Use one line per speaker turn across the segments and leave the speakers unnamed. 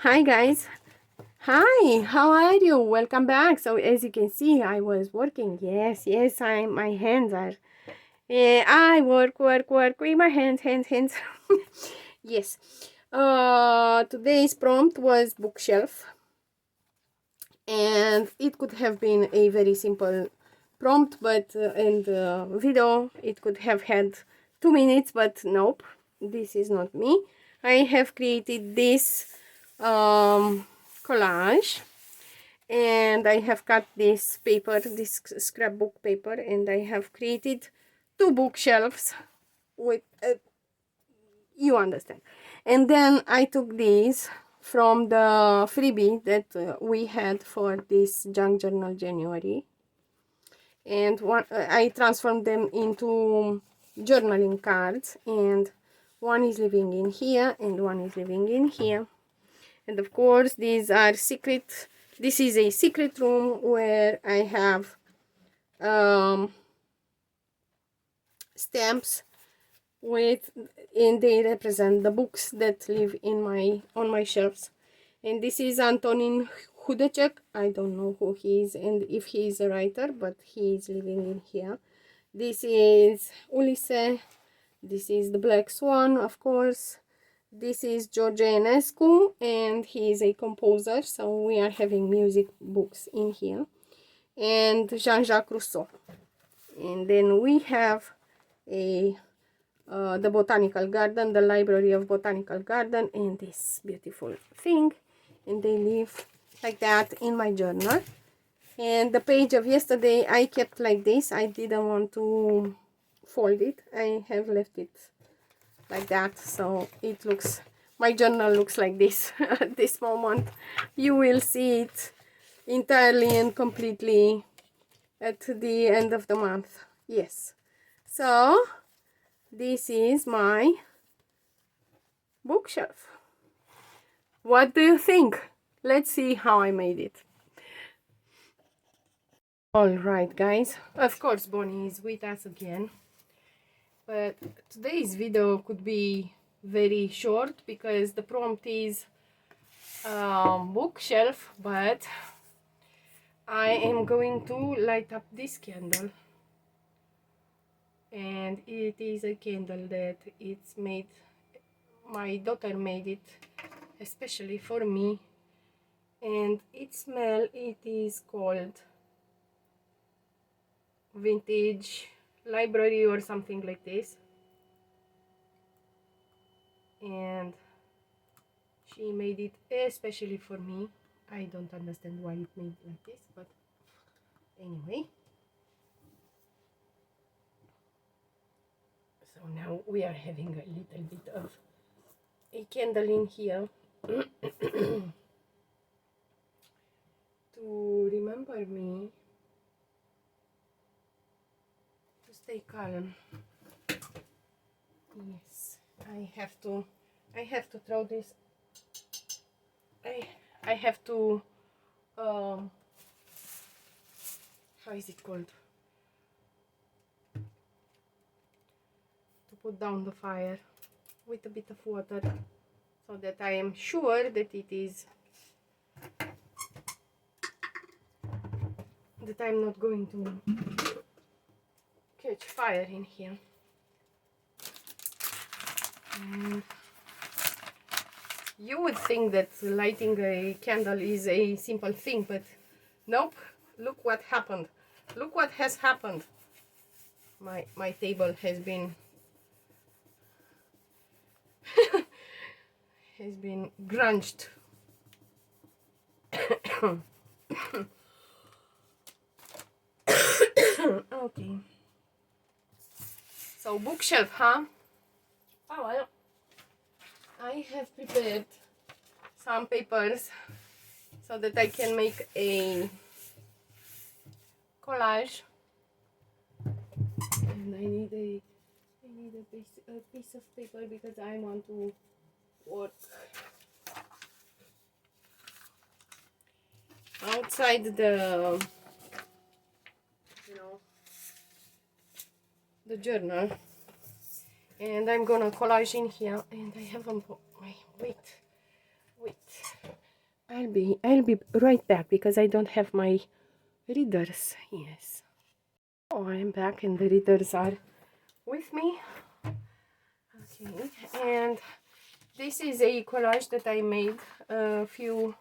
Hi guys. Hi, how are you? Welcome back. So as you can see, I was working. Yes, my hands are. I work with my hands. Yes. Today's prompt was bookshelf, and it could have been a very simple prompt, but in the video it could have had 2 minutes, but nope, this is not me. I have created this collage, and I have cut this paper, this scrapbook paper, and I have created two bookshelves with you understand. And then I took these from the freebie that we had for this junk journal January, and I transformed them into journaling cards, and one is living in here and one is living in here. And of course these are secret. This is a secret room where I have stamps with, and they represent the books that live in my on my shelves. And this is Antonin Hudacek. I don't know who he is and if he is a writer, but he is living in here. This is Ulisse. This is the Black Swan, of course. This is George Enescu, and he is a composer, so we are having music books in here. And Jean-Jacques Rousseau. And then we have a the botanical garden, the library of botanical garden, and this beautiful thing. And they live like that in my journal. And the page of yesterday I kept like this. I didn't want to fold it. I have left it like that, so it looks, my journal looks like this. At this moment you will see it entirely and completely at the end of the month. Yes, so this is my bookshelf. What do you think? Let's see how I made it. Alright guys, of course Bonnie is with us again, but today's video could be very short because the prompt is bookshelf, but I am going to light up this candle, and it is a candle that it's made, my daughter made it especially for me, and it is called Vintage Library or something like this, and she made it especially for me. I don't understand why it made like this, but anyway. So now we are having a little bit of a candle in here to remember me to stay calm. Yes, I have to throw this. I have to how is it called, to put down the fire with a bit of water, so that I am sure that it is, that I'm not going to catch fire in here. And you would think that lighting a candle is a simple thing, but nope. Look what happened. Look what has happened. My table has been grunged. Okay. So bookshelf, huh? Oh well. I have prepared some papers so that I can make a collage, and I need a piece of paper because I want to work outside the, you know, the journal, and I'm gonna collage in here. And I haven't put my wait I'll be right back because I don't have my readers. Yes. Oh, I'm back and the readers are with me. Okay, and this is a collage that I made a few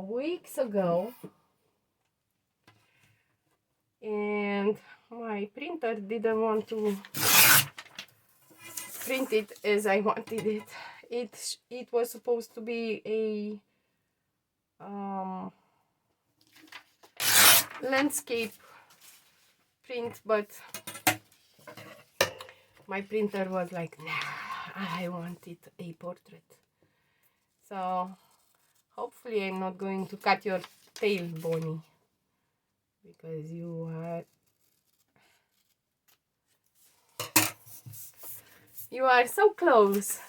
weeks ago, and my printer didn't want to print it as I wanted it. It was supposed to be a landscape print, but my printer was like, nah, I wanted a portrait. So hopefully I'm not going to cut your tail, Bonnie, because you are so close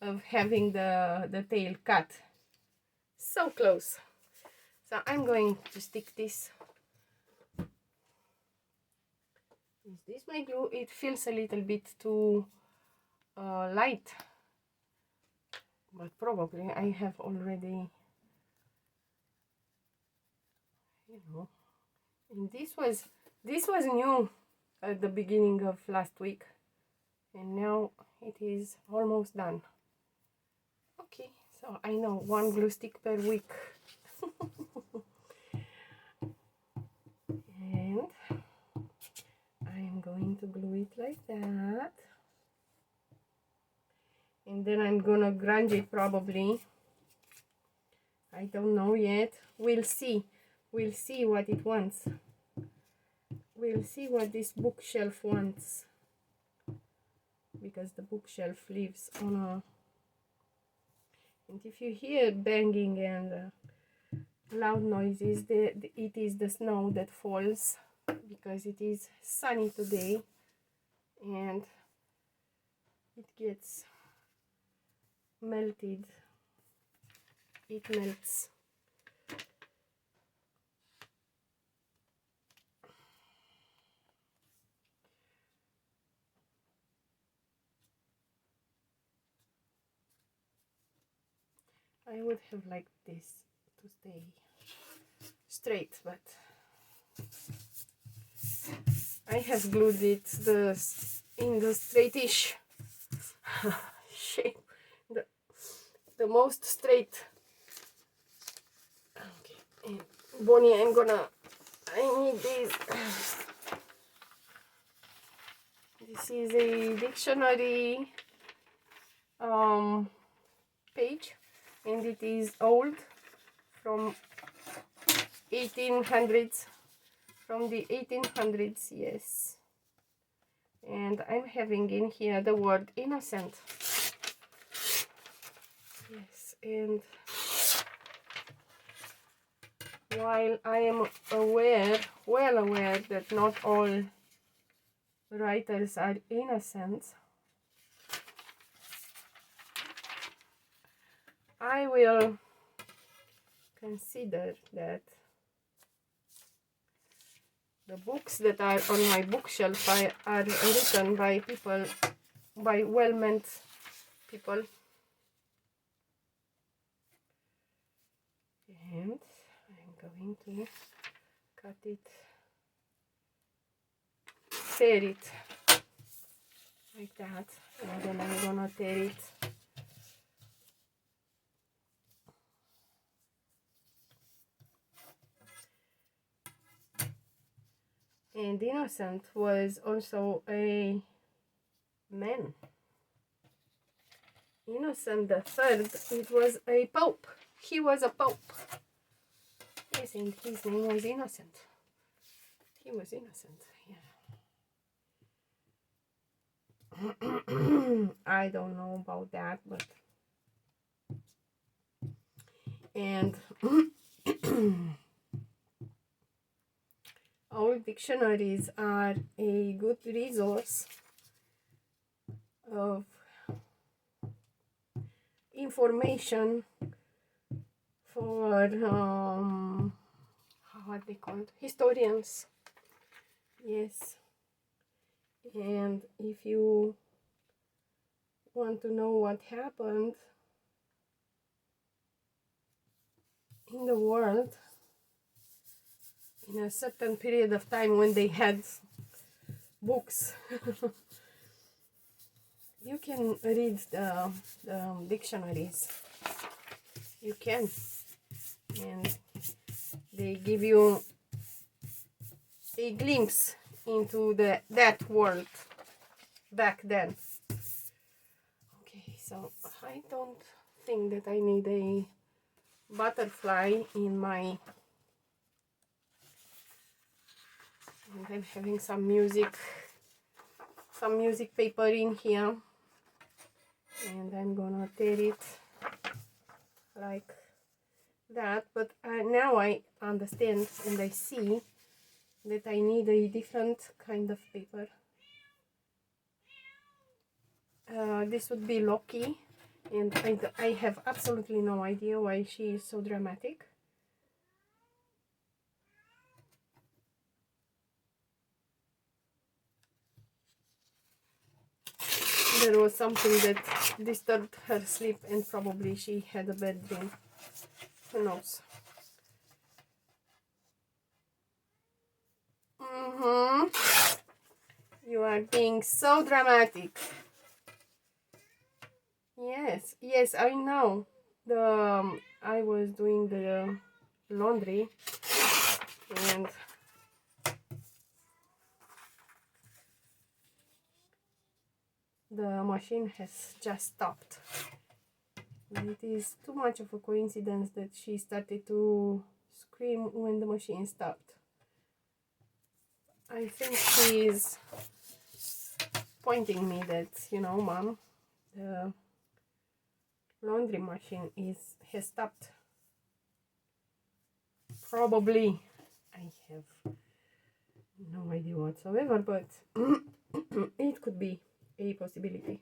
of having the tail cut. So close. So I'm going to stick this. Is this my glue? It feels a little bit too light, but probably I have already, you know. And this was new at the beginning of last week, and now it is almost done. Okay, so I know one glue stick per week. And I am going to glue it like that, and then I'm gonna grunge it probably. I don't know yet. We'll see what it wants. We'll see what this bookshelf wants, because the bookshelf lives on a, and if you hear banging and loud noises, it is the snow that falls, because it is sunny today and it gets melted. It melts. I would have liked this to stay straight, but I have glued it in the straightish shape, the most straight. Okay, and Bonnie, I need this. This is a dictionary page, and it is old, from 1800s, from the 1800s, yes. And I'm having in here the word innocent. Yes, and while I am well aware that not all writers are innocent, I will consider that the books that are on my bookshelf are written by people, by well-meant people. And I'm going to cut it, tear it like that, and then I'm gonna tear it. And Innocent was also a man. Innocent the Third, it was a pope. He was a pope. Yes, and his name was Innocent. He was innocent, yeah. I don't know about that, but... And our dictionaries are a good resource of information for how are they called? Historians. Yes. And if you want to know what happened in the world in a certain period of time when they had books. You can read the dictionaries. You can, and they give you a glimpse into that world back then. Okay, so I don't think that I need a butterfly in my, and I'm having some music paper in here, and I'm gonna tear it like that. But now I understand and I see that I need a different kind of paper. This would be Loki, and I have absolutely no idea why she is so dramatic. There was something that disturbed her sleep, and probably she had a bad dream. Who knows? You are being so dramatic. Yes, I know. I was doing the laundry, and the machine has just stopped. It is too much of a coincidence that she started to scream when the machine stopped. I think she is pointing me that, you know, Mom, the laundry machine has stopped. Probably. I have no idea whatsoever, but it could be a possibility.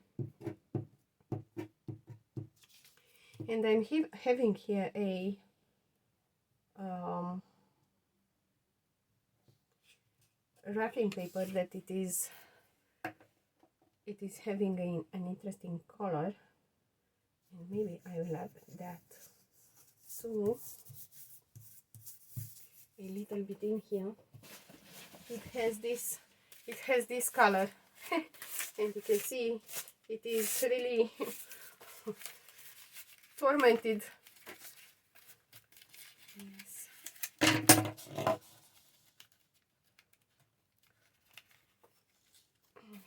And I'm having here a wrapping paper that it is having an interesting color, and maybe I will add that too a little bit in here. It has this color and you can see it is really tormented. Yes.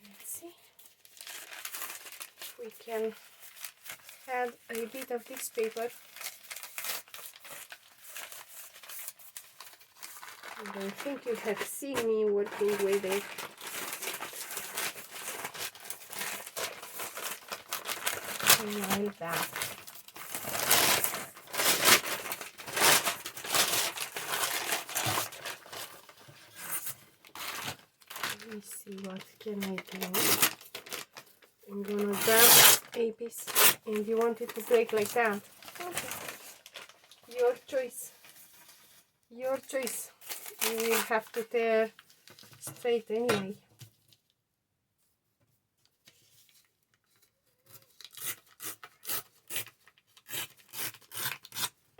Let's see if we can add a bit of this paper. And I think you have seen me working with it. Like that. Let me see, what can I do? I'm gonna grab a piece, and you want it to break like that. Okay. Your choice. Your choice. You will have to tear straight anyway.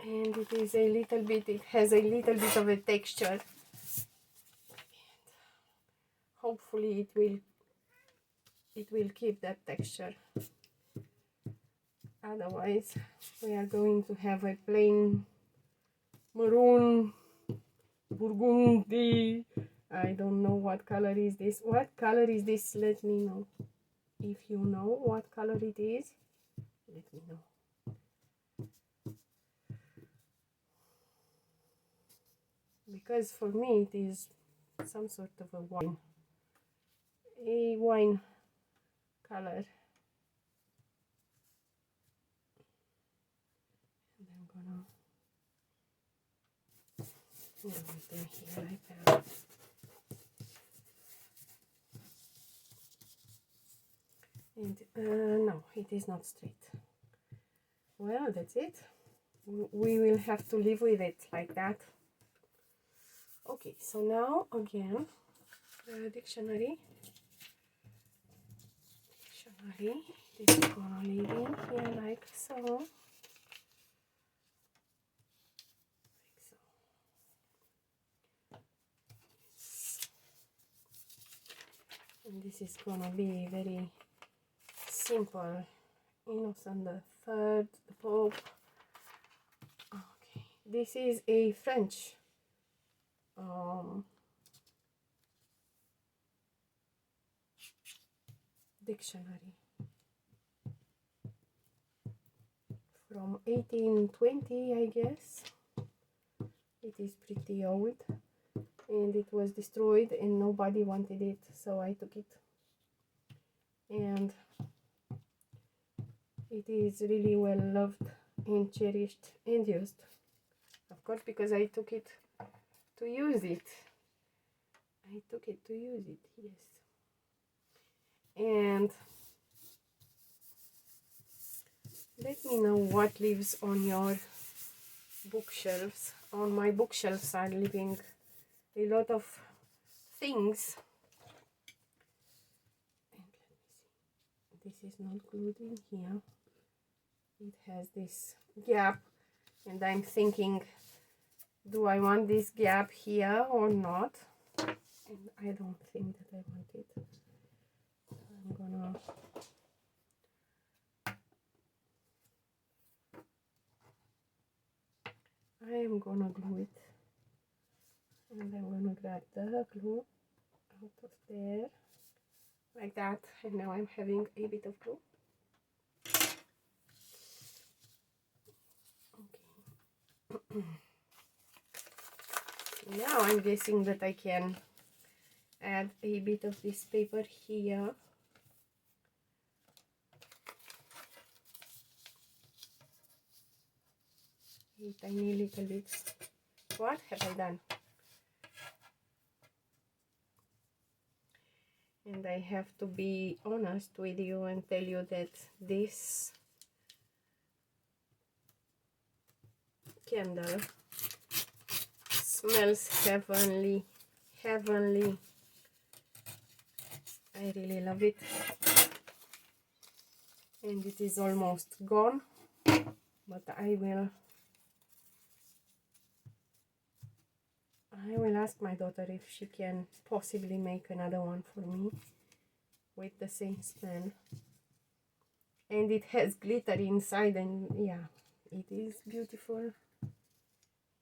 And it is a little bit, it has a little bit of a texture. And hopefully it will keep that texture. Otherwise, we are going to have a plain maroon, burgundy. I don't know what color is this. What color is this? Let me know. If you know what color it is, let me know. Because for me it is some sort of a wine color. And I'm gonna put it in here like that. And no, it is not straight. Well, that's it. We will have to live with it like that. Okay, so now again, the dictionary. This is gonna leave in here like so. And this is gonna be very simple. Innocent the Third, the Pope. Okay, this is a French dictionary from 1820, I guess. It is pretty old, and it was destroyed and nobody wanted it, so I took it. And it is really well loved and cherished and used, of course, because I took it to use it. I took it to use it, yes. And let me know what lives on your bookshelves. On my bookshelves are living a lot of things. And let me see. This is not glued in here. It has this gap, and I'm thinking, do I want this gap here or not? And I don't think that I want it. I am gonna glue it, and I'm gonna grab the glue out of there like that, and now I'm having a bit of glue. Okay. Now I'm guessing that I can add a bit of this paper here. A tiny little bit. What have I done? And I have to be honest with you and tell you that this candle smells heavenly. Heavenly. I really love it. And it is almost gone, but I will ask my daughter if she can possibly make another one for me with the same smell. And it has glitter inside, and yeah, it is beautiful.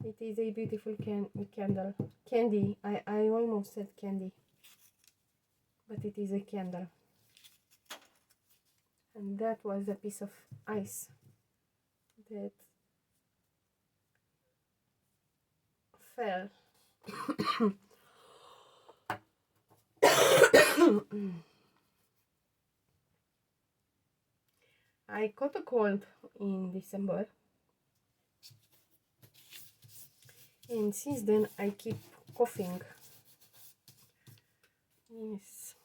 It is a beautiful candle. Candy. I almost said candy, but it is a candle. And that was a piece of ice that fell. I caught a cold in December, and since then I keep coughing. Yes.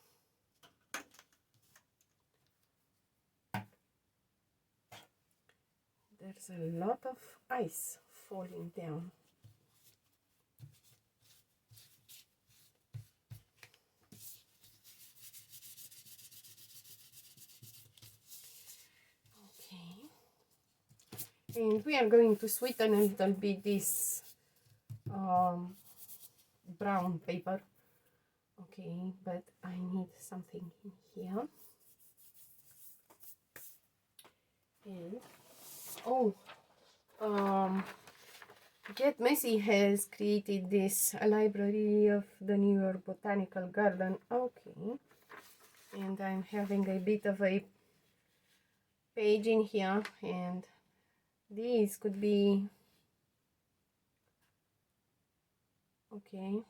There's a lot of ice falling down. And we are going to sweeten a little bit this brown paper. Okay, but I need something in here. And Get Messy has created this library of the New York Botanical Garden. Okay, and I'm having a bit of a page in here, and these could be okay.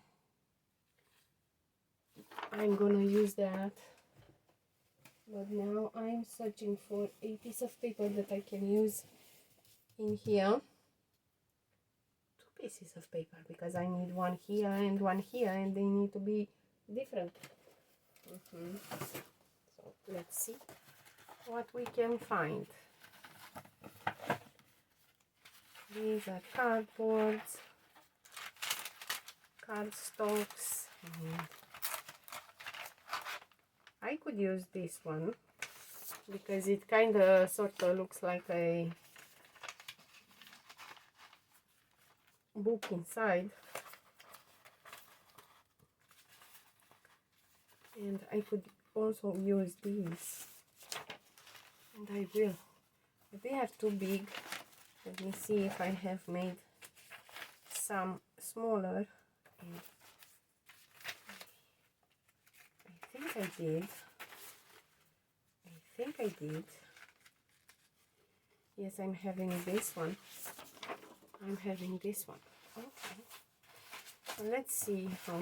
I'm gonna use that, but now I'm searching for a piece of paper that I can use in here. Two pieces of paper, because I need one here and one here, and they need to be different. So let's see what we can find. These are cardboards, cardstocks, and I could use this one because it kind of sort of looks like a book inside. And I could also use these, and I will, but they are too big. Let me see if I have made some smaller. And I think I did. I think I did. Yes, I'm having this one. I'm having this one. Okay. So let's see how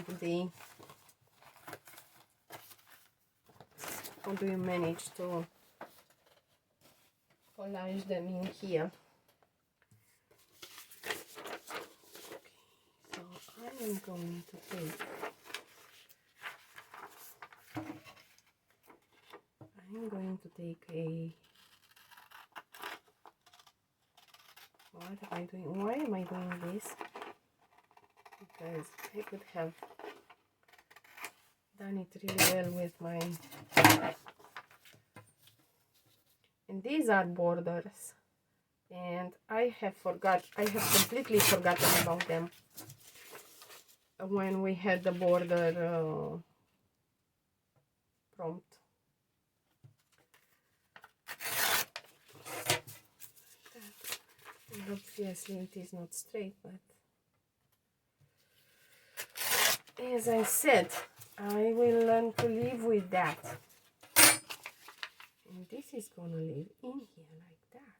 do you manage to collage them in here. Okay, so I am going to take, a, what am I doing? Why am I doing this? Because I could have done it really well with my, and these are borders, and I have completely forgotten about them when we had the border prompt. And obviously it is not straight, but as I said, I will learn to live with that. And this is gonna live in here like that.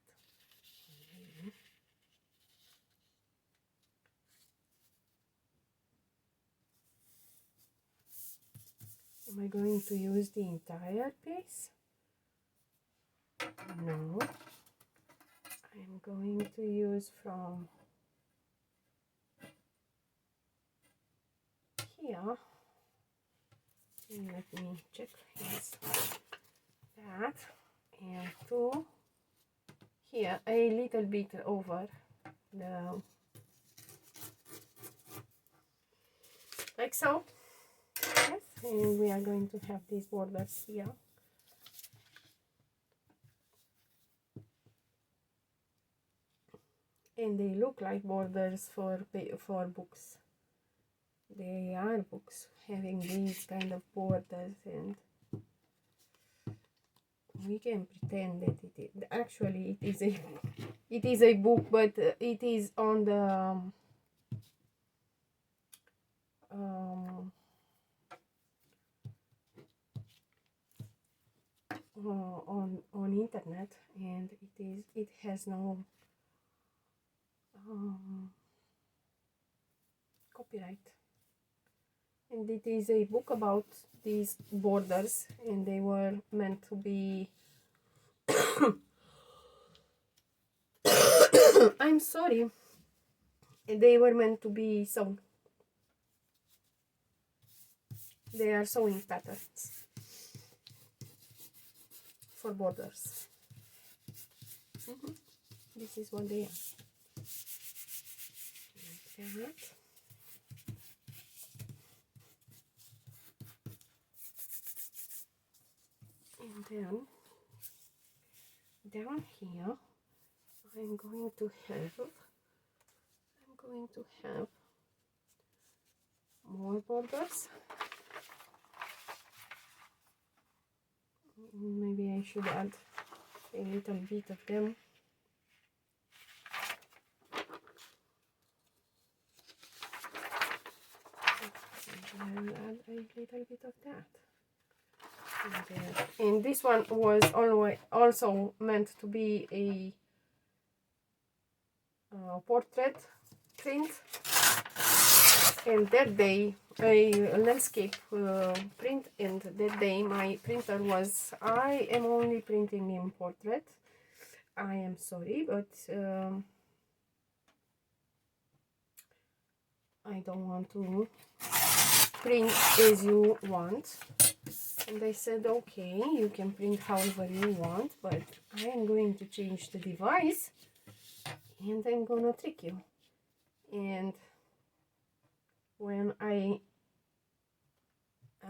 Am I going to use the entire piece? No. I'm going to use from here. And let me check. Yes. That. And to here, a little bit over the, like so. Yes. And we are going to have these borders here. And they look like borders for books. They are books having these kind of borders, and we can pretend that it is actually it is a book, but it is on the on internet, and it has no copyright, and it is a book about these borders, and they were meant to be I'm sorry, they were meant to be sewn. They are sewing patterns for borders. This is what they are. Like that. And then down here I'm going to have more borders. Maybe I should add a little bit of them. And I'll add a little bit of that. And this one was also meant to be a portrait print, and that day a landscape print, and that day my printer was, I am only printing in portrait. I am sorry, but I don't want to print as you want. And I said, okay, you can print however you want, but I am going to change the device and I'm gonna trick you. And when I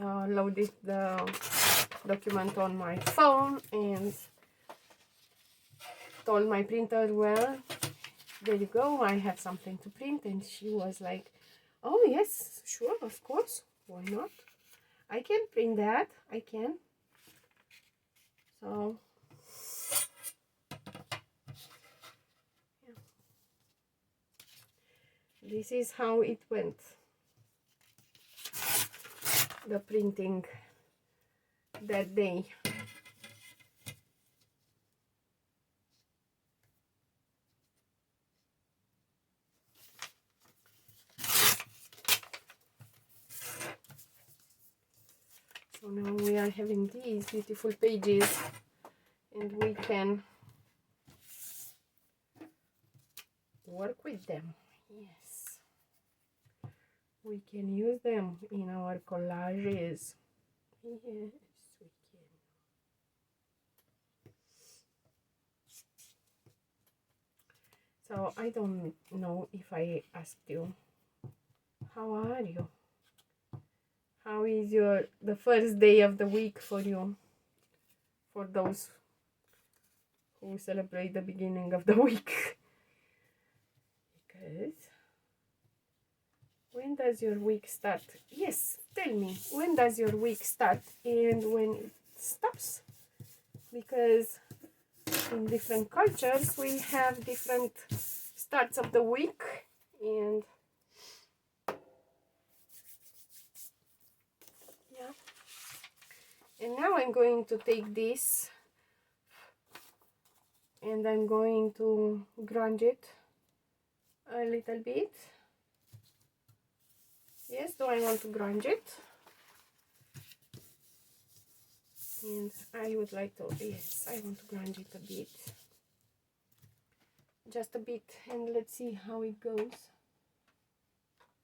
loaded the document on my phone and told my printer, well, there you go, I have something to print, and she was like, oh yes, sure, of course, why not? I can print that, I can. So yeah. This is how it went, the printing that day. So now we are having these beautiful pages, and we can work with them. Yes, we can use them in our collages. Yes, we can. So I don't know if I asked you, how are you? How is the first day of the week for you? For those who celebrate the beginning of the week. Because when does your week start? Yes, tell me, when does your week start and when it stops? Because in different cultures we have different starts of the week, and yeah. And now I'm going to take this and I'm going to grunge it a little bit. Yes, do I want to grunge it? And I would like to, yes, I want to grunge it a bit. Just a bit, and let's see how it goes.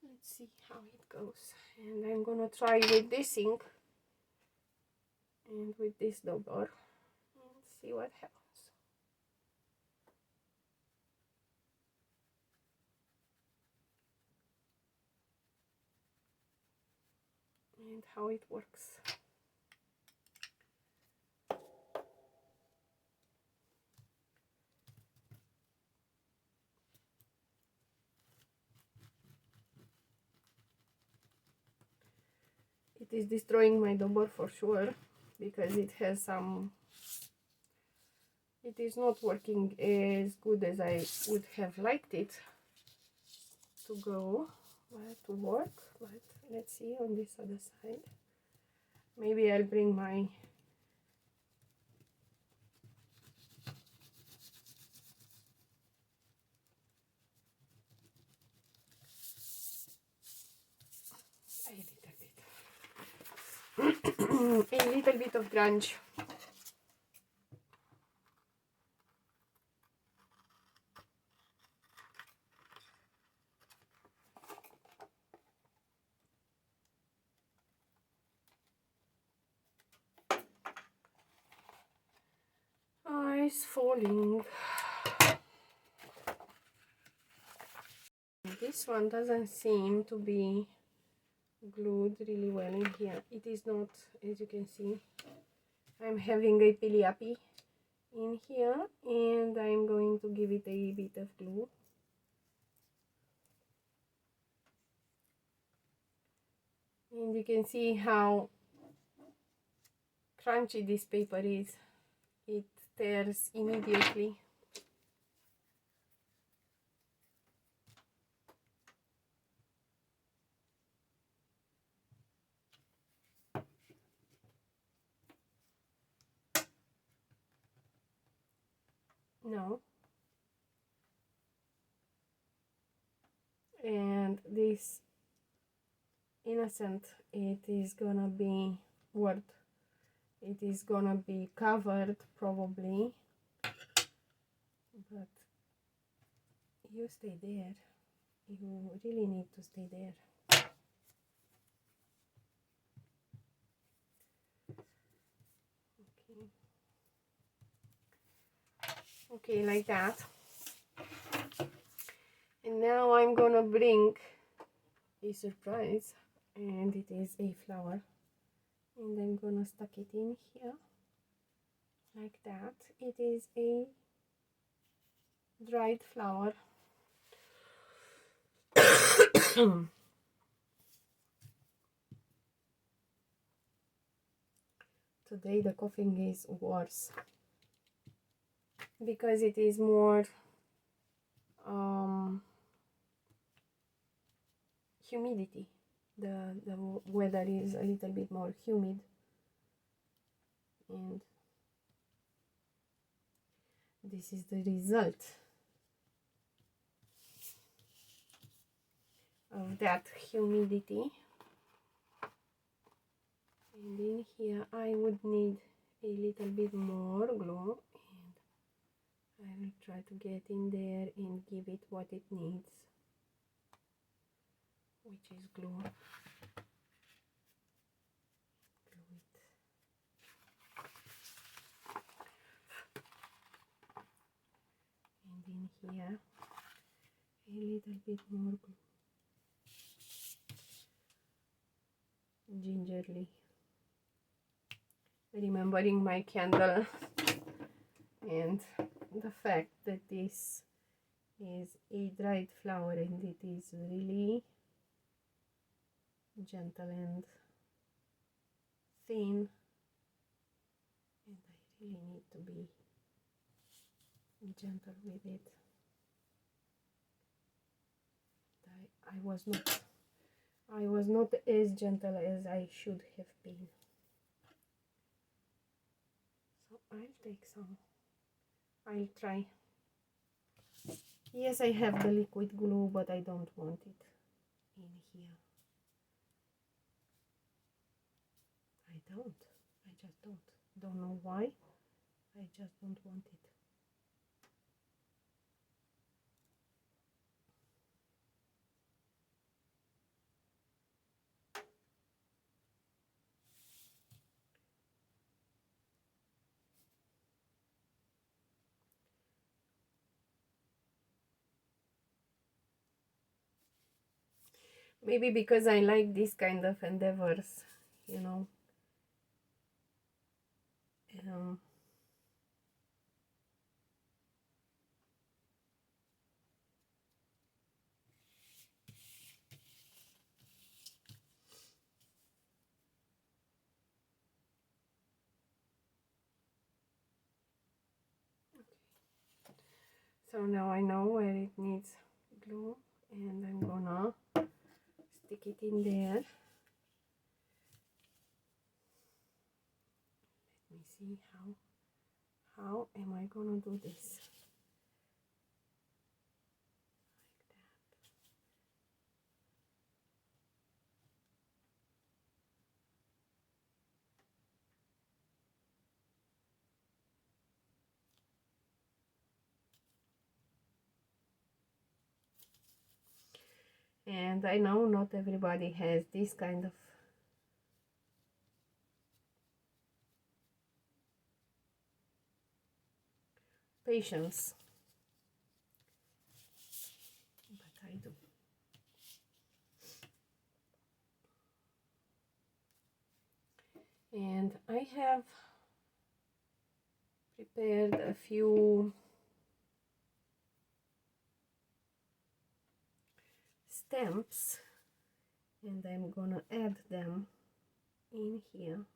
Let's see how it goes. And I'm gonna try with this ink and with this double and see what happens. And how it works. It is destroying my double for sure, because it has some, it is not working as good as I would have liked it to go, to work. But let's see on this other side. Maybe I'll bring my a little bit of grunge. Eyes falling. This one doesn't seem to be glued really well in here. It is not, as you can see. I'm having a piliapi in here, and I'm going to give it a bit of glue. And you can see how crunchy this paper is. It tears immediately. No. And this innocent, it is gonna be what? It is gonna be covered probably, but you stay there. You really need to stay there. Okay. Okay, like that. And now I'm gonna bring a surprise, and it is a flower, and I'm gonna stuck it in here like that. It is a dried flower. Today the coughing is worse because it is more humidity. The weather is a little bit more humid, and this is the result of that humidity. And in here I would need a little bit more glue, and I will try to get in there and give it what it needs, which is glue. And in here a little bit more glue, gingerly, remembering my candle and the fact that this is a dried flower and it is really gentle and thin, and I really need to be gentle with it. I was not as gentle as I should have been. So I'll take some. I'll try. Yes, I have the liquid glue, but I don't want it in here. I just don't know why. I just don't want it. Maybe because I like this kind of endeavors, you know. Um, so now I know where it needs glue, and I'm gonna stick it in there. Let me see how am I gonna do this. And I know not everybody has this kind of patience, but I do. And I have prepared a few stamps, and I'm gonna add them in here.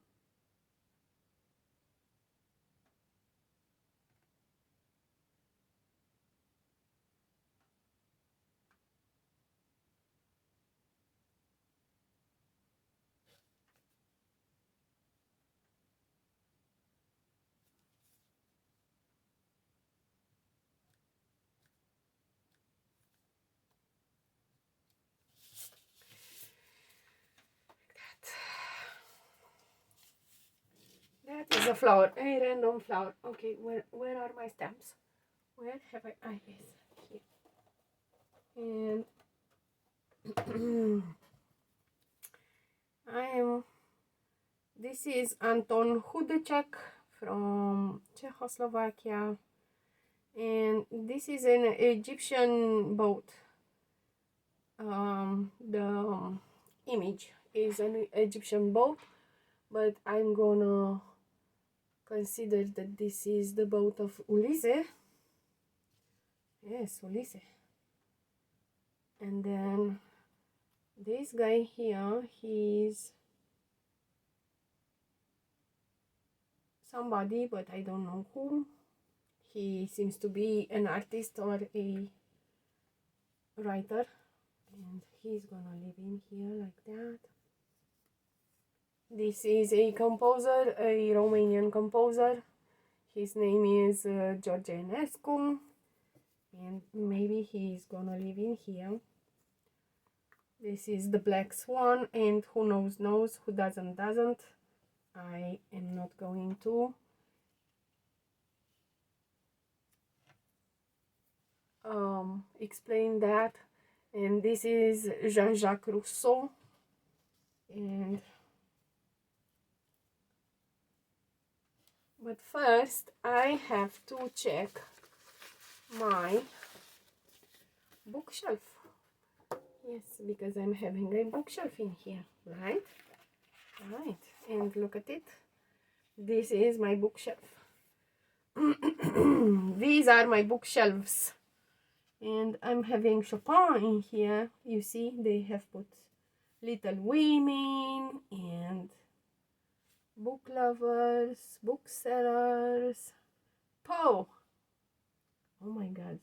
That is a flower, a random flower. Okay, where are my stamps? Where have I? Ah, yes, here. And this is Anton Hudeček from Czechoslovakia, and this is an Egyptian boat. The image is an Egyptian boat, but I'm gonna consider that this is the boat of Ulysses. Yes, Ulysses. And then this guy here, he's somebody, but I don't know who. He seems to be an artist or a writer, and he's gonna live in here like that. This is a composer, a Romanian composer. His name is George Enescu, and maybe he's gonna live in here. This is the Black Swan, and who knows, who doesn't. I am not going to explain that. And this is Jean-Jacques Rousseau, and but first I have to check my bookshelf. Yes, because I'm having a bookshelf in here, right? And look at it. This is my bookshelf. These are my bookshelves, and I'm having Chopin in here. You see, they have put Little Women and book lovers, booksellers, Poe. Oh my God,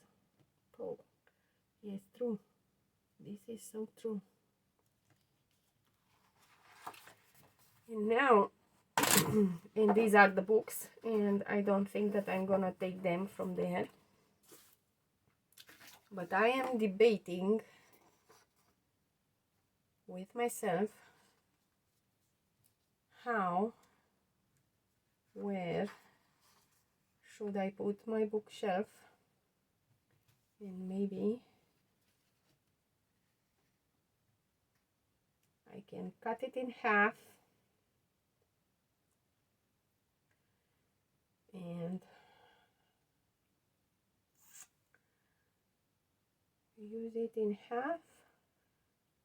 Poe. Yes, true. This is so true. And now, and these are the books, and I don't think that I'm gonna take them from there. But I am debating with myself where should I put my bookshelf, and maybe I can cut it in half and use it in half,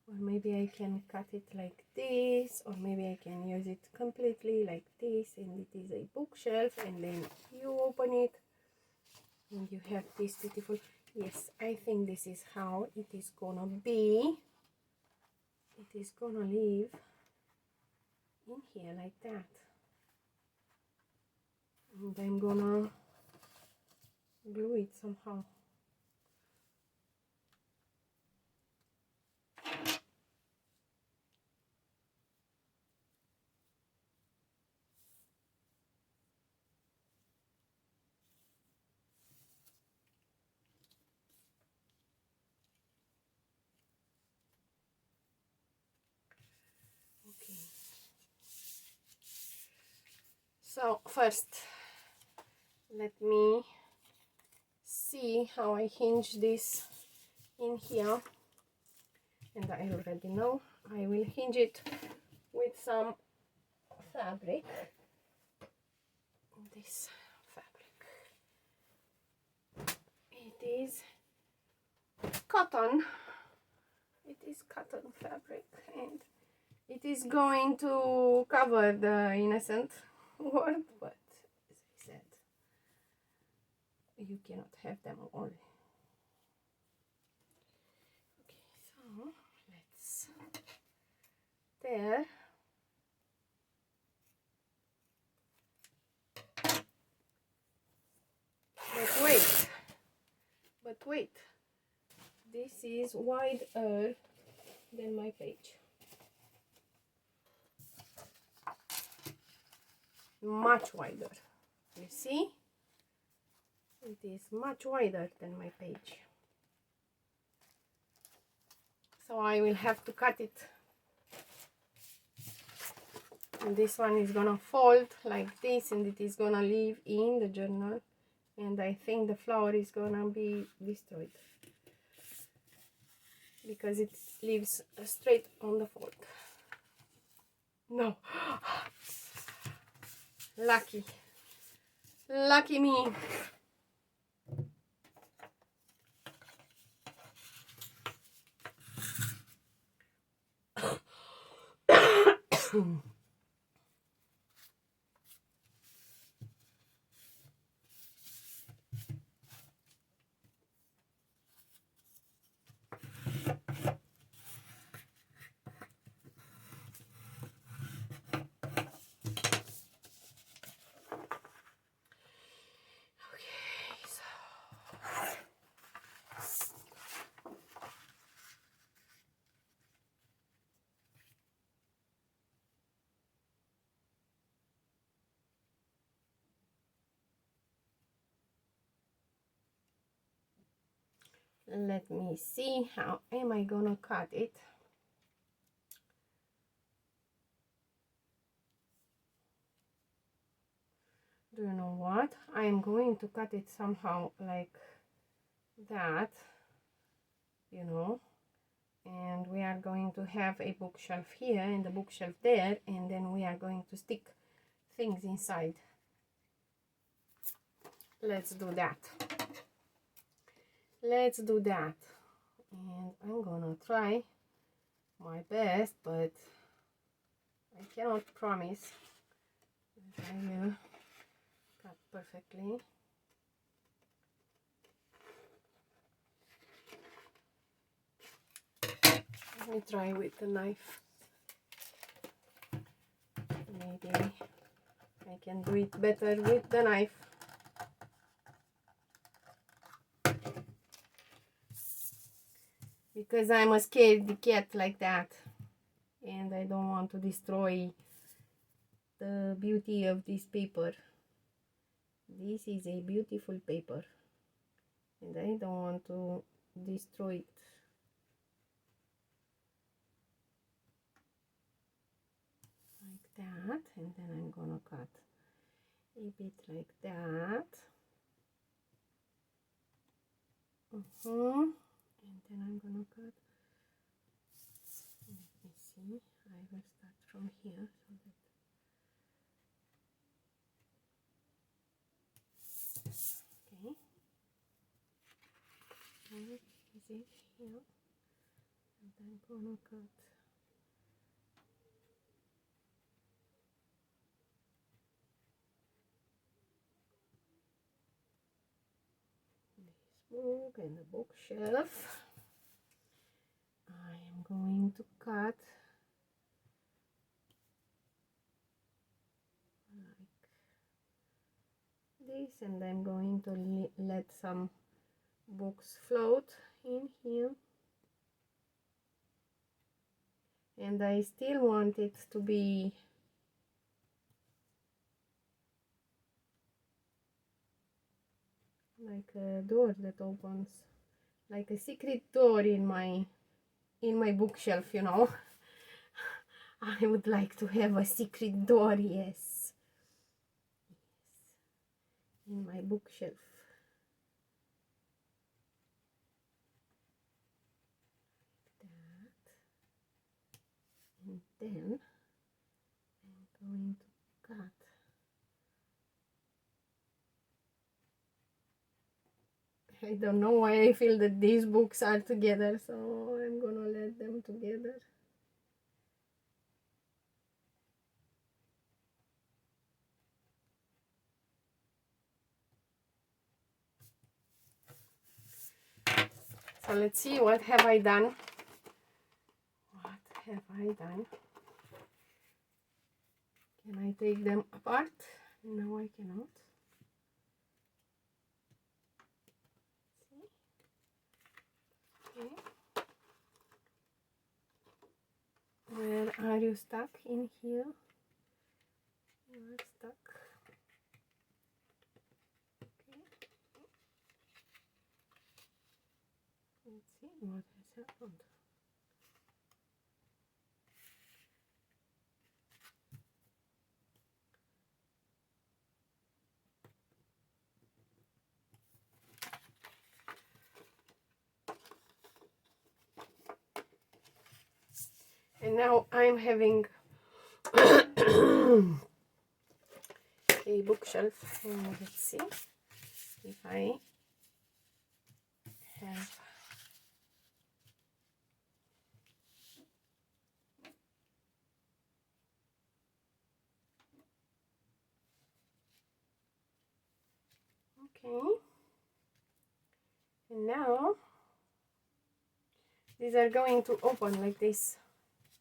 or maybe I can cut it like this, or maybe I can use it completely like this, and it is a bookshelf, and then you open it and you have this beautiful. Yes, I think this is how it is gonna be. It is gonna live in here like that, and I'm gonna glue it somehow. Okay, so first let me see how I hinge this in here, and I already know I will hinge it with some fabric, this fabric. It is cotton, it is cotton fabric, and it is going to cover the innocent word, but as I said, you cannot have them all. Okay, so let's there. But wait, this is wider than my page. Much wider. You see? It is much wider than my page. So I will have to cut it. And this one is gonna fold like this, and it is gonna live in the journal. And I think the flower is gonna be destroyed because it lives straight on the fold. No. Lucky. Lucky me. Let me see, how am I gonna cut it? Do you know what? I am going to cut it somehow like that, you know, and we are going to have a bookshelf here and a bookshelf there, and then we are going to stick things inside. Let's do that. Let's do that. And I'm gonna try my best, but I cannot promise that I will cut perfectly. Let me try with the knife. Maybe I can do it better with the knife. Because I'm a scaredy cat like that. And I don't want to destroy the beauty of this paper. This is a beautiful paper. And I don't want to destroy it. Like that. And then I'm gonna cut a bit like that. And then I'm gonna cut. Let me see. I will start from here so that. Okay. Where is it? Here. And I'm gonna cut. Book and the bookshelf. I am going to cut like this, and I'm going to let some books float in here, and I still want it to be like a door that opens, like a secret door in my bookshelf, you know. I would like to have a secret door, yes, in my bookshelf. That. And then I'm going to cut I don't know why I feel that these books are together, so I'm gonna let them together. So let's see, what have I done? What have I done? Can I take them apart? No, I cannot. See? Okay. Where are you stuck? In here? You are stuck. Okay. Let's see what has happened. And now I'm having a bookshelf, and let's see if I have okay. And now these are going to open like this,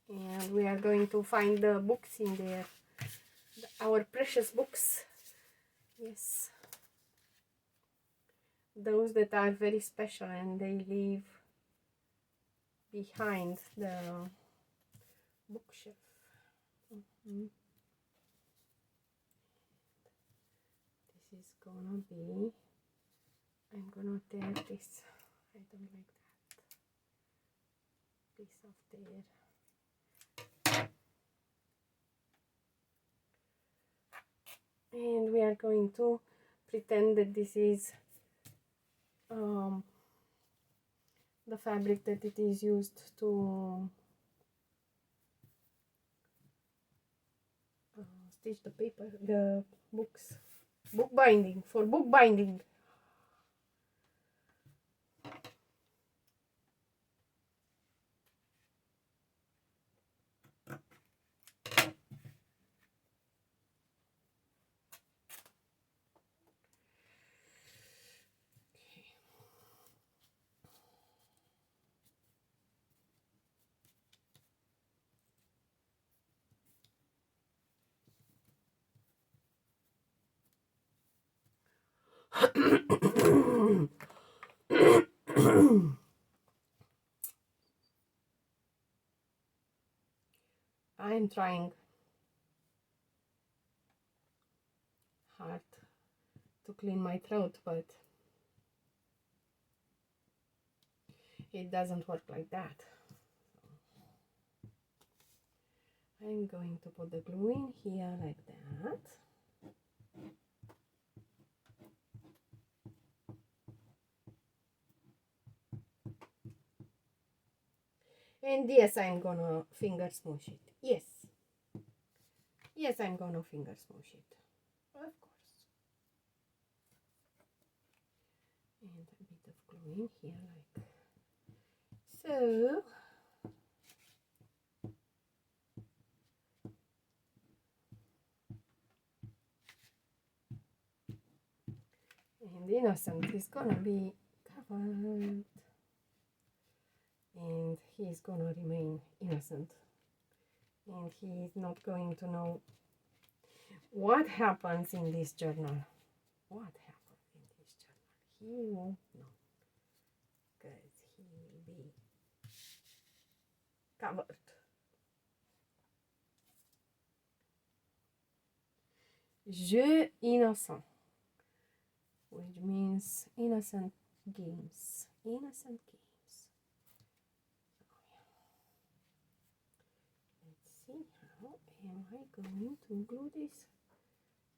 and we are going to find the books in there, our precious books. Yes, those that are very special and they leave behind the bookshelf. This is gonna be, I'm gonna tear this. I I don't like that piece of there. And we are going to pretend that this is the fabric that it is used to stitch the paper, the books, book binding, for book binding. I'm trying hard to clean my throat, but it doesn't work like that. I'm going to put the glue in here like that. And yes, I'm gonna finger smoosh it. Yes. Yes, I'm gonna finger smoosh it. Of course. And a bit of glue in here like so. And Innocent is gonna be covered. And he's gonna remain innocent. And he's not going to know what happens in this journal. What happens in this journal? He won't know. Because he will be covered. Jeux innocent, which means innocent games. Innocent games. Let's see, how am I going to glue this?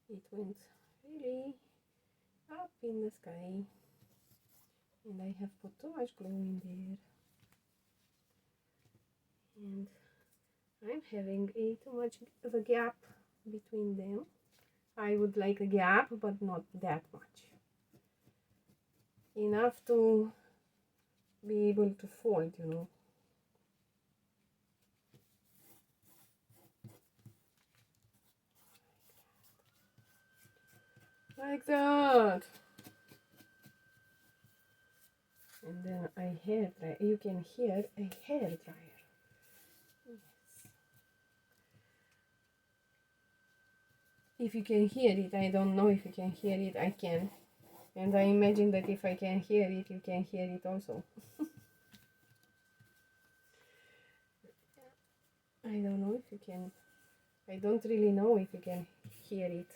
It went really up in the sky, and I have put too much glue in there, and I'm having too much of a gap between them. I would like a gap, but not that much. Enough to be able to fold, you know. Like that. And then I hair dry. You can hear a hair dryer. Yes. If you can hear it, I don't know if you can hear it. I can. And I imagine that if I can hear it, you can hear it also. I don't know if you can. I don't really know if you can hear it.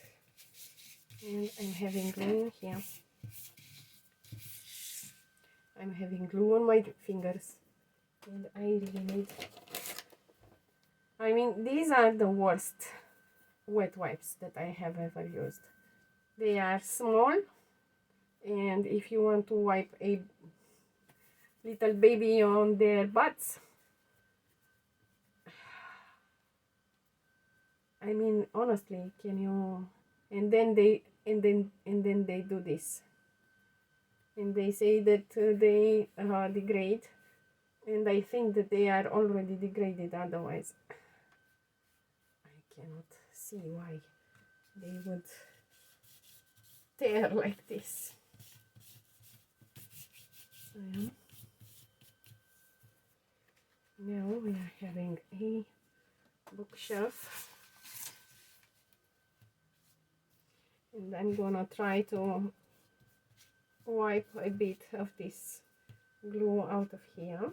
And I'm having glue here. I'm having glue on my fingers. And I really need... I mean, these are the worst wet wipes that I have ever used. They are small, and if you want to wipe a little baby on their butts, I mean, honestly, can you... And then they do this, and they say that they degrade, and I think that they are already degraded. Otherwise, I cannot see why they would tear like this. Yeah. Now we are having a bookshelf, and I'm gonna try to wipe a bit of this glue out of here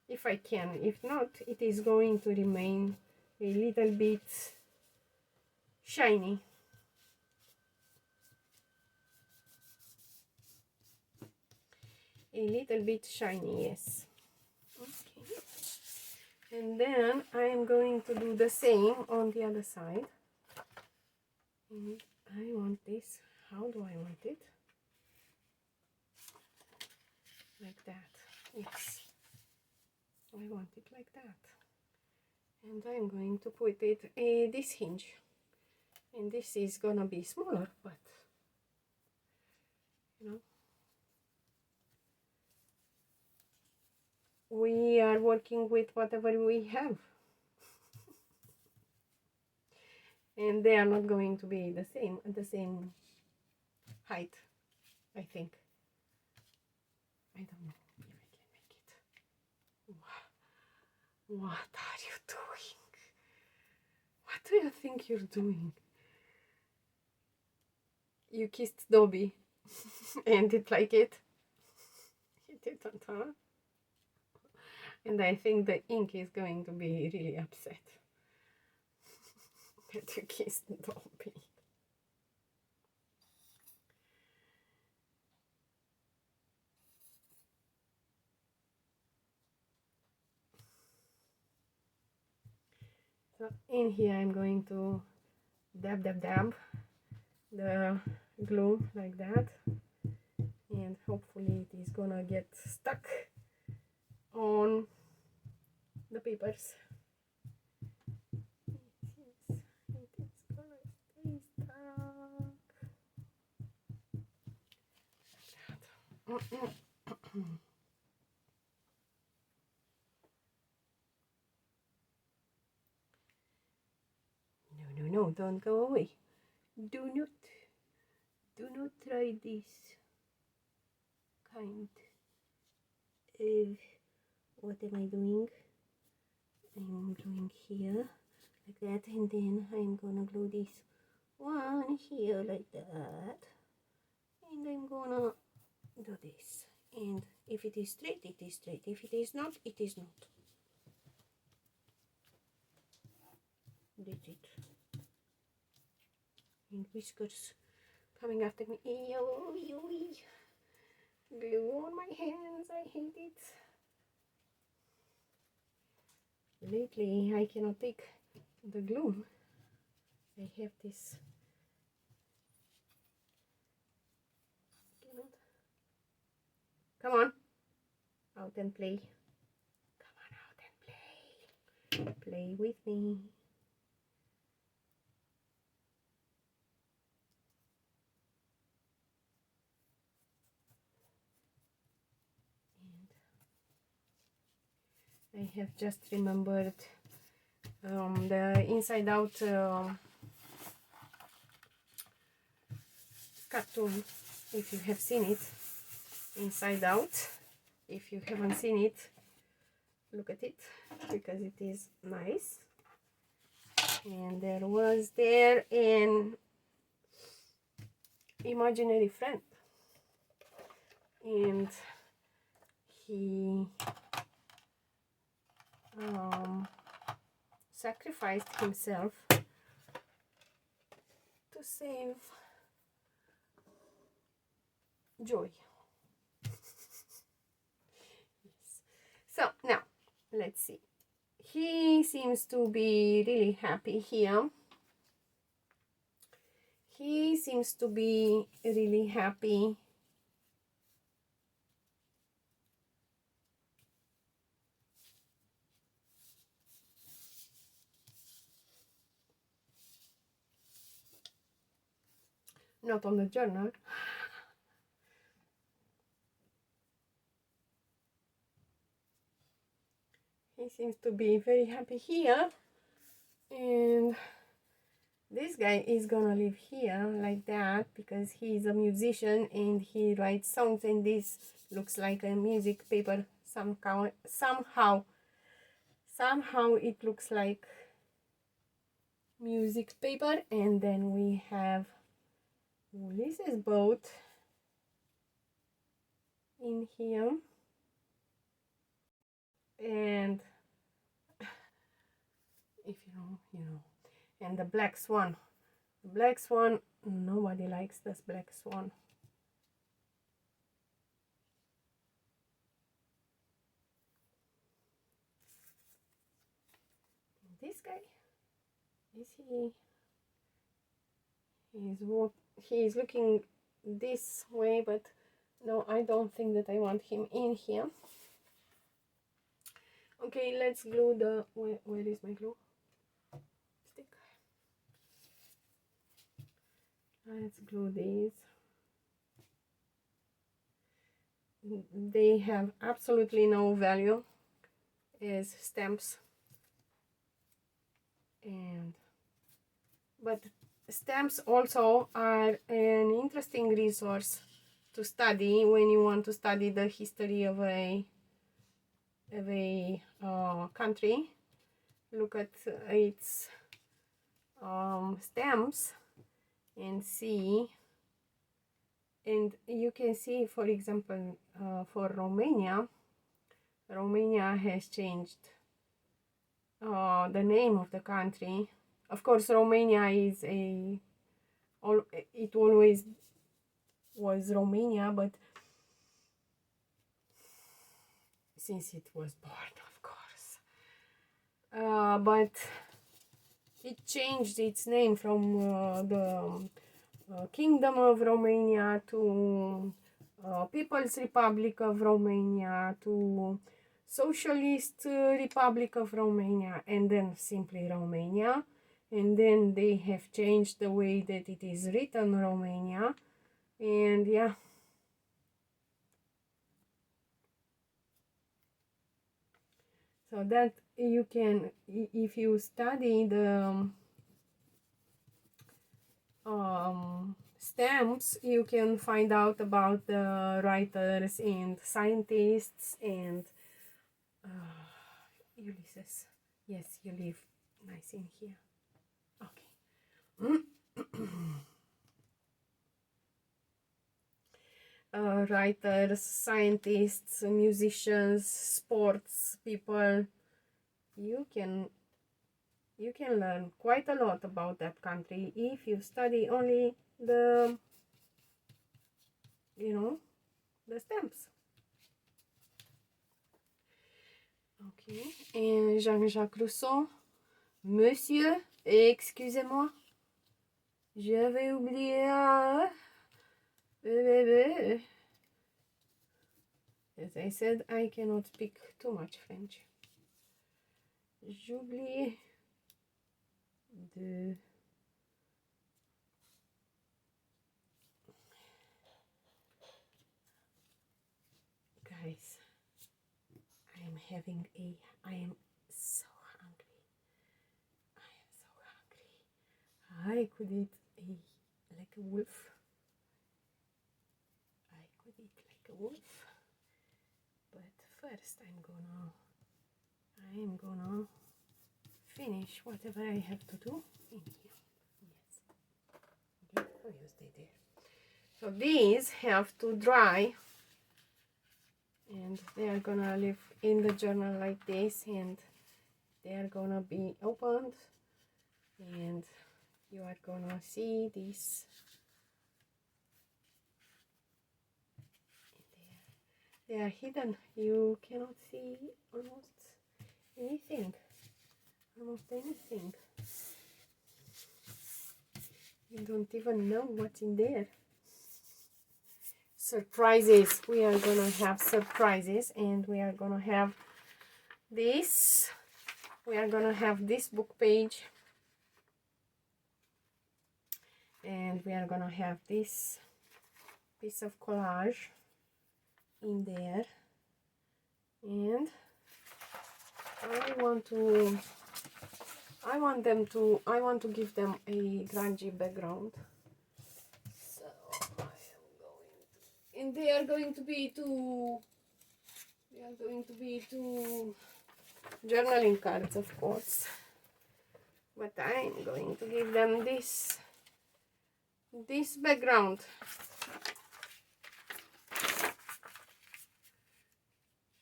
if I can. If not, it is going to remain a little bit shiny. a little bit shiny, yes. Okay. And then I'm going to do the same on the other side. And I want this. How do I want it? Like that. Yes. I want it like that. And I'm going to put it this hinge. And this is gonna be smaller, but you know, we are working with whatever we have. And they are not going to be the same height, I think. I don't know if I can make it. What are you doing? What do you think you're doing? You kissed Dobby and did like it? You didn't, huh? And I think the ink is going to be really upset that you kissed Dobby. So in here I'm going to dab the glue like that, and hopefully it is gonna get stuck on the papers. Yes, it is gonna stay stuck. No, don't go away. Do not try this kind of, what am I doing? I'm gluing here like that, and then I'm gonna glue this one here like that, and I'm gonna do this, and if it is straight, it is straight. If it is not, it is not. That's it. And whiskers coming after me. Ew. Glue on my hands, I hate it. Lately I cannot take the glue. I have this. Come on, out and play. Come on out and play. Play with me. And I have just remembered the Inside Out cartoon, if you have seen it. Inside Out, if you haven't seen it, look at it, because it is nice. And there was an imaginary friend, and he sacrificed himself to save Joy. Yes. So now let's see. He seems to be really happy here. He seems to be really happy. Not on the journal. He seems to be very happy here, and this guy is gonna live here like that because he's a musician and he writes songs, and this looks like a music paper somehow it looks like music paper. And then we have Ulysses boat in here, and if you know, and the black swan. The black swan, nobody likes this black swan. this guy? Is he? He's looking this way, but no, I don't think that I want him in here. Okay, let's glue the, where is my glue stick? Let's glue these. They have absolutely no value as stamps, but stamps also are an interesting resource to study when you want to study the history of a country. Look at its stamps and see, and you can see, for example, for Romania has changed the name of the country. Of course, Romania is it always was Romania, but since it was born, of course, but it changed its name from the Kingdom of Romania to People's Republic of Romania to Socialist Republic of Romania, and then simply Romania. And then they have changed the way that it is written, Romania. And yeah, so that you can, if you study the stamps, you can find out about the writers and scientists and Ulysses. Yes, you live nice in here. Okay. Writers, scientists, musicians, sports people. You can learn quite a lot about that country if you study only the, the stamps. Okay, and Jean-Jacques Rousseau. Monsieur, excusez-moi, j'avais oublié. As I said, I cannot speak too much French. J'oublie de... Guys, I am so hungry. I am so hungry. I could eat like a wolf. But first I am gonna finish whatever I have to do in here. Yes. Okay, oh, you stay there. So these have to dry, and they are gonna live in the journal like this, and they are gonna be opened, and you are gonna see this. They are hidden. You cannot see almost anything. You don't even know what's in there. Surprises. We are gonna have surprises, and we are gonna have this. We are gonna have this book page, and we are gonna have this piece of collage in there, and I want to give them a grungy background. So and they are going to be two journaling cards, of course, but I'm going to give them this background.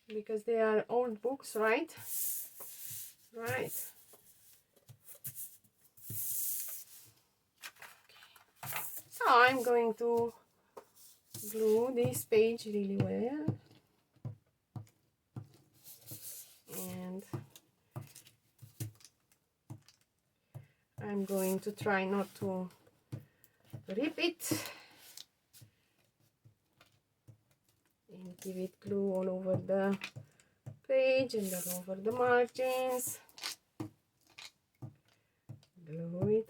Because they are old books, right? Right. So I'm going to glue this page really well. And I'm going to try not to rip it and give it glue all over the page and all over the margins. Glue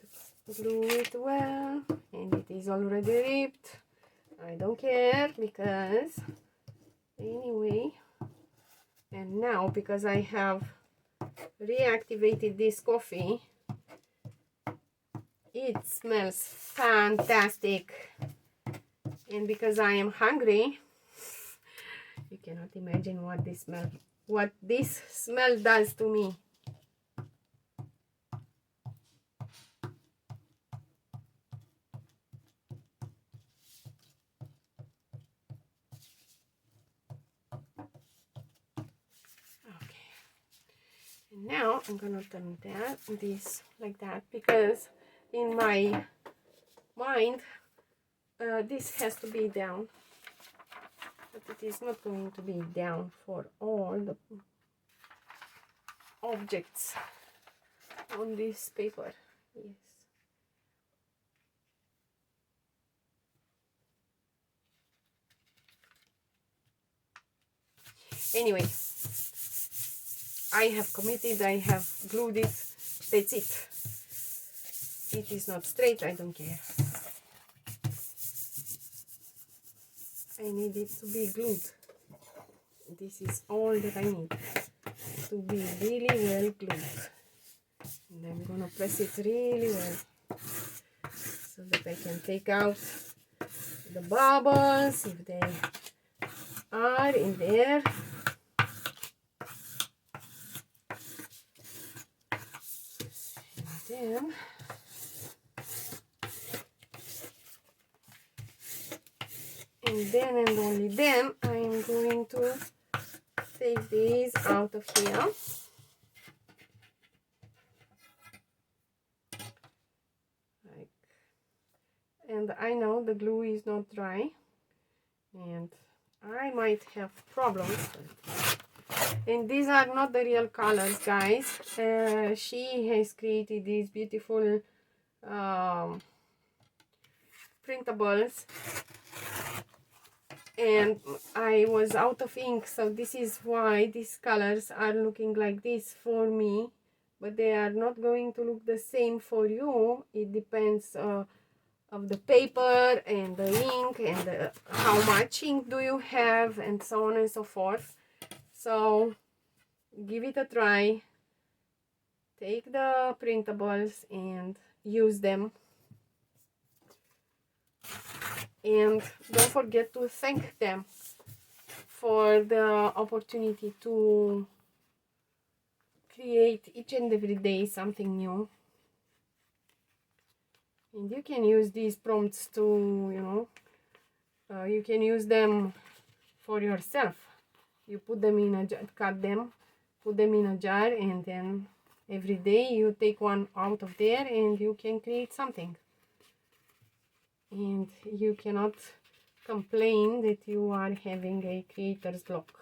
it well, and it is already ripped. I don't care, because anyway. And now, because I have reactivated this coffee, it smells fantastic. And because I am hungry, you cannot imagine what this smell does to me. Okay. And now I'm gonna turn this like that, because in my mind this has to be down, but it is not going to be down for all the objects on this paper. Yes. Anyway, I have committed, I have glued it, that's it. It is not straight, I don't care. I need it to be glued. This is all that I need, to be really well glued. And I'm gonna press it really well, so that I can take out the bubbles if they are in there. And then and only then I am going to take these out of here. And I know the glue is not dry, and I might have problems. And these are not the real colors, guys. She has created these beautiful printables, and I was out of ink, so this is why these colors are looking like this for me, but they are not going to look the same for you. It depends of the paper and the ink and how much ink do you have, and so on and so forth. So give it a try, take the printables and use them, and don't forget to thank them for the opportunity to create each and every day something new. And you can use these prompts to, you know, you can use them for yourself. You put them in a jar, cut them, put them in a jar, and then every day you take one out of there and you can create something. And you cannot complain that you are having a creator's block.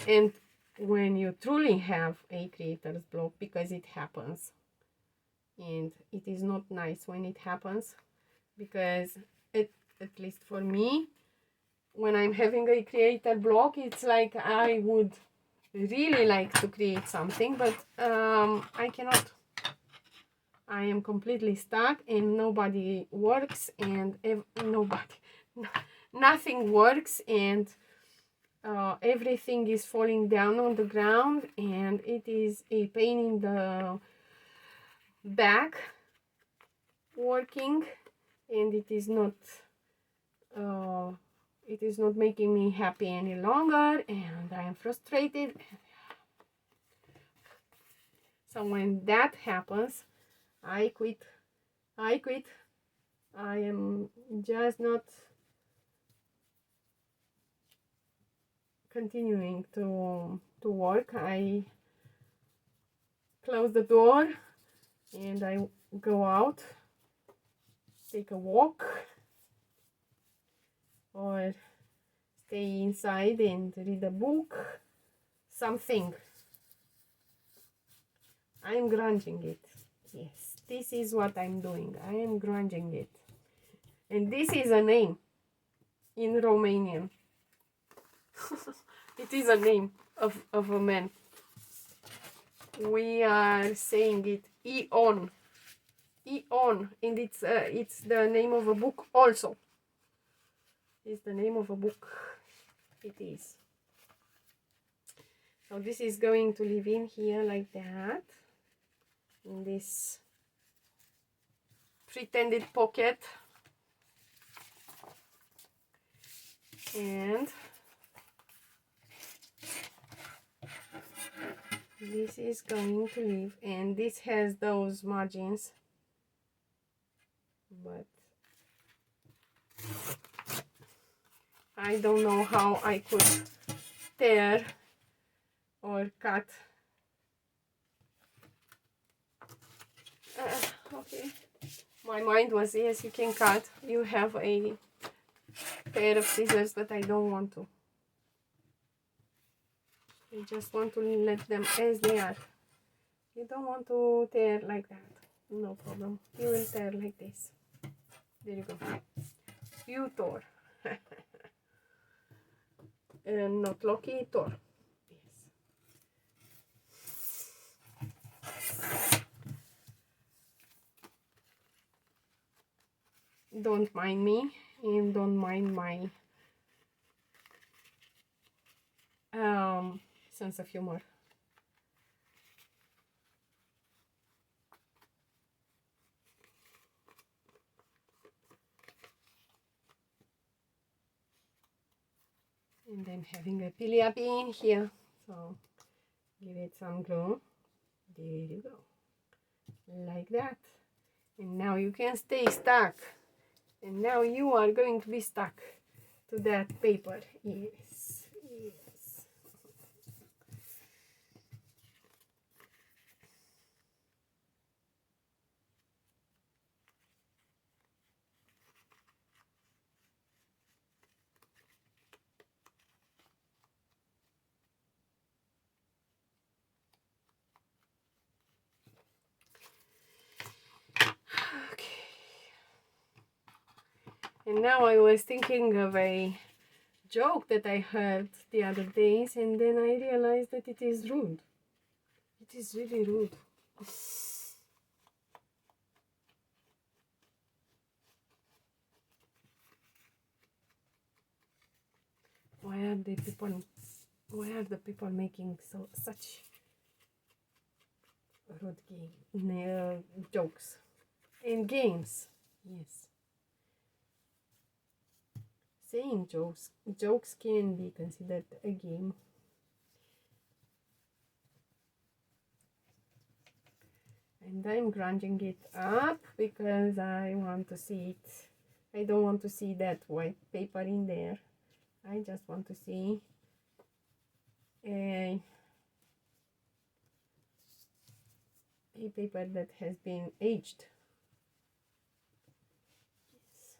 And when you truly have a creator's block, because it happens, and it is not nice when it happens, because at least for me, when I'm having a creator block, it's like I would really like to create something, but I cannot. I am completely stuck, and nobody works, and nothing works, and everything is falling down on the ground, and it is a pain in the back working, and it is not making me happy any longer, and I am frustrated. So when that happens, I quit. I am just not continuing to work. I close the door and I go out, take a walk, or stay inside and read a book, something. I'm grunging it. Yes, this is what I'm doing. I am grunging it. And this is a name in Romanian. It is a name of a man. We are saying it Ion. Ion. And it's the name of a book also. It's the name of a book. It is. So this is going to live in here like that. In this pretended pocket. And this is going to live, and this has those margins, but I don't know how I could tear or cut. Okay, my mind was, yes, you can cut, you have a pair of scissors, but I don't want to. I just want to let them as they are. You don't want to tear like that, no problem. You will tear like this. There you go. You tore. And not lucky, tore. Yes. Don't mind me, and don't mind my sense of humor. And I'm having a Pilea in here, so give it some glue. There you go, like that. And now you can stay stuck. And now you are going to be stuck to that paper. Yes, yes. Okay. And now I was thinking of a joke that I heard the other days, and then I realized that it is rude. It is really rude. Why are the people making such rude jokes and games? Yes. Saying jokes can be considered a game. And I'm grunging it up because I want to see it. I don't want to see that white paper in there. I just want to see a paper that has been aged. Yes.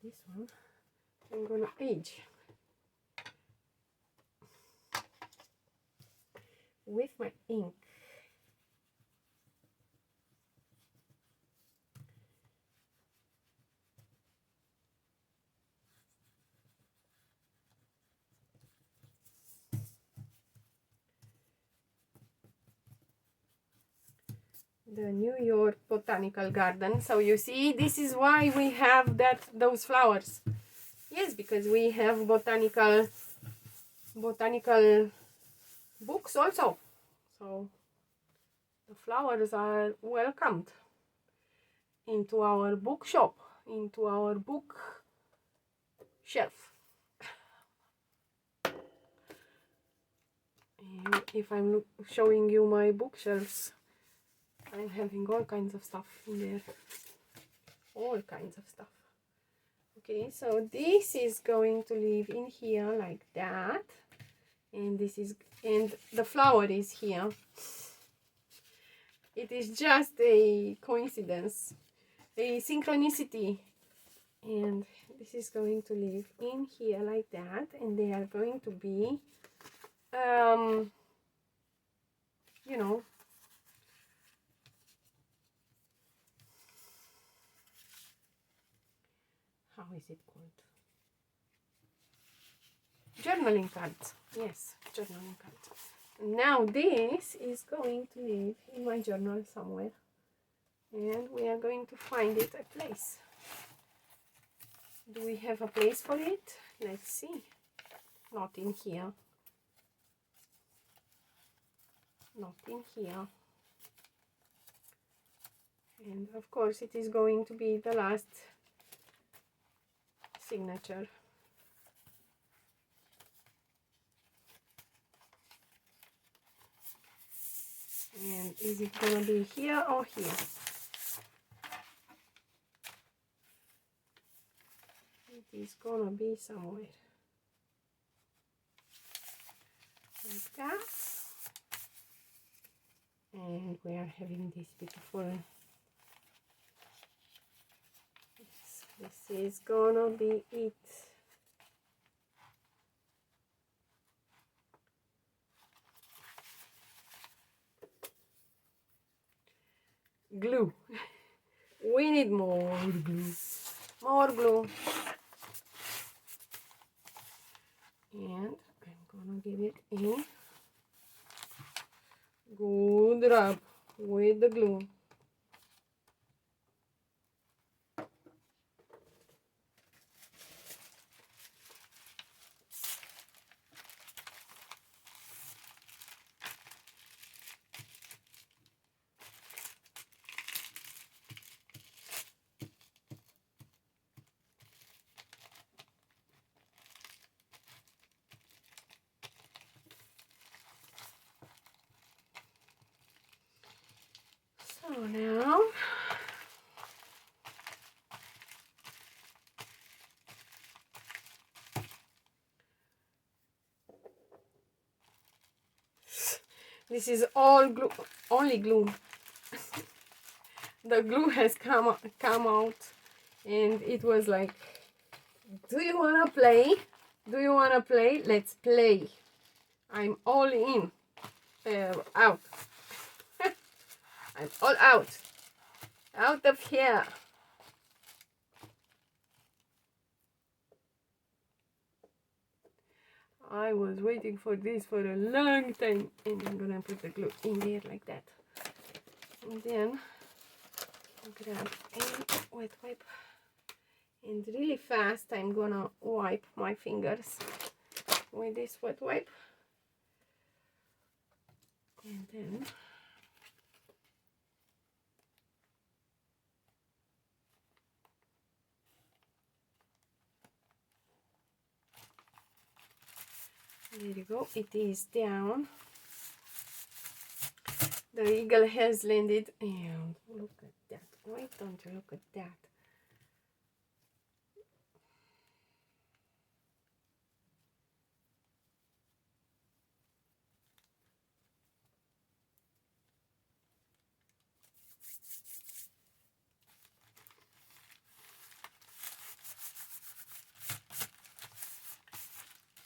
This one I'm gonna age with my ink. The New York Botanical Garden. So you see, this is why we have those flowers. Yes, because we have botanical books also. So the flowers are welcomed into our bookshop, into our book shelf. And if I'm showing you my bookshelves, I'm having all kinds of stuff in there. All kinds of stuff. Okay, so this is going to live in here like that. And the flower is here. It is just a coincidence, a synchronicity and this is going to live in here like that, and they are going to be you know, how is it called, journaling cards. Yes, journaling cards. Now this is going to live in my journal somewhere, and we are going to find it a place. Do we have a place for it? Let's see. Not in here. Not in here. And of course it is going to be the last signature. And is it gonna be here or here? It is gonna be somewhere like that. And we are having this beautiful, this is gonna be it. Glue. We need more glue. More glue. And I'm gonna give it a good rub with the glue. So now this is all glue, only glue. The glue has come out, and it was like, do you wanna play? Do you wanna play? Let's play. I'm all in. Out. I'm all out. Out of here. I was waiting for this for a long time, and I'm gonna put the glue in there like that. And then grab a wet wipe, and really fast I'm gonna wipe my fingers with this wet wipe. And then there you go, it is down. The eagle has landed, and look at that. Why don't you look at that?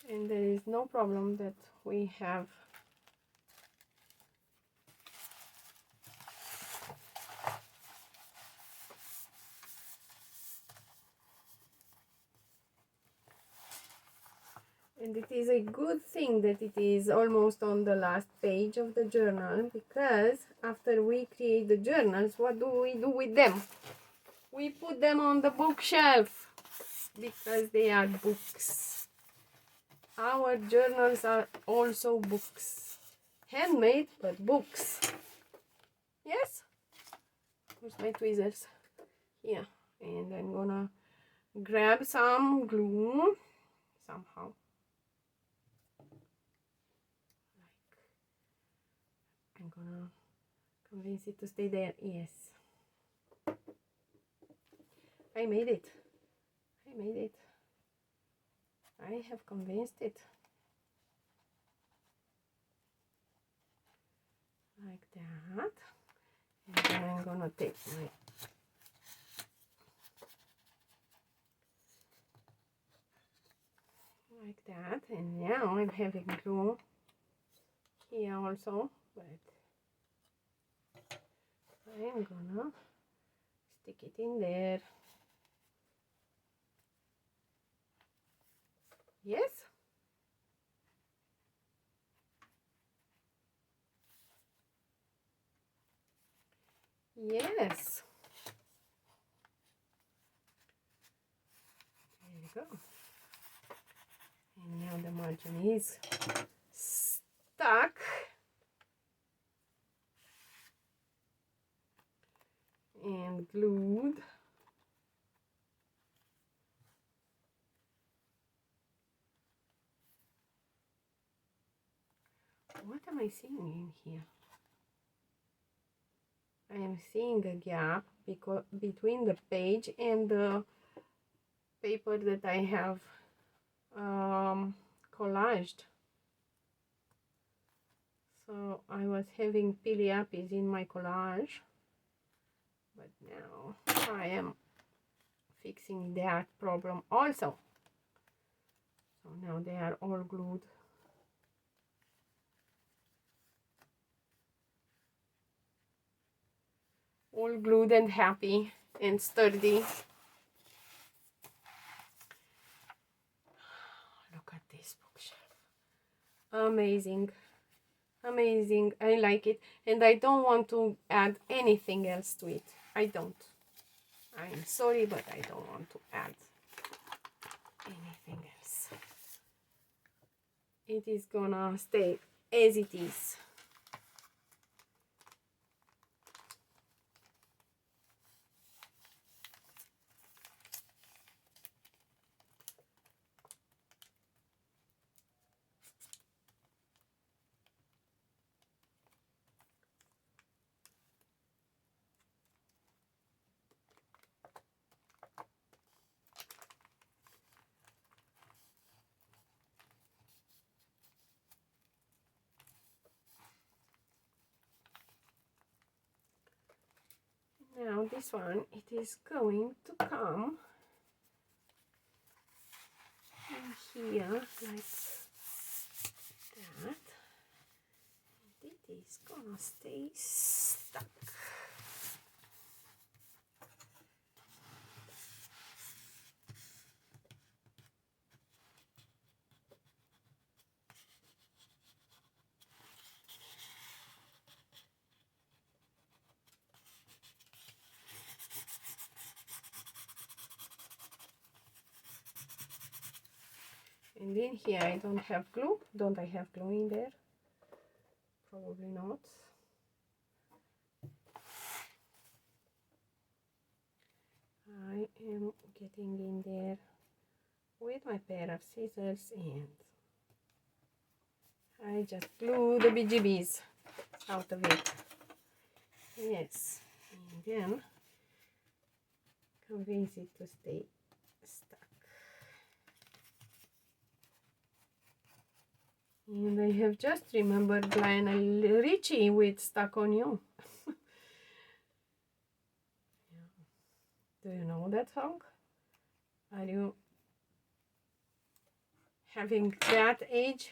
And there is no problem that we have and it is a good thing that it is almost on the last page of the journal, because after we create the journals, what do we do with them? We put them on the bookshelf because they are books. Our journals are also books. Handmade, but books. Yes? Where's my tweezers? Here. And I'm gonna grab some glue somehow. I'm gonna convince it to stay there. Yes. I made it. I made it. I have convinced it. Like that. And then I'm gonna take my like that. And now I'm having glue here also, but I'm gonna stick it in there. Yes. Yes. There you go. And now the margin is stuck. And glued. What am I seeing in here? I am seeing a gap between the page and the paper that I have collaged. So I was having piliapis in my collage, but now I am fixing that problem also. So now they are all glued. All glued and happy and sturdy. Look at this bookshelf. Amazing. Amazing. I like it. And I don't want to add anything else to it. I don't. I'm sorry, but I don't want to add anything else. It is gonna stay as it is. Now this one, it is going to come in here like that. And it is gonna stay stuck. And in here I don't have glue. Don't I have glue in there? Probably not. I am getting in there with my pair of scissors and I just glue the BGBs out of it. Yes. And then convince it to stay stuck. And I have just remembered Lionel Richie with Stuck on You. Do you know that song? Are you having that age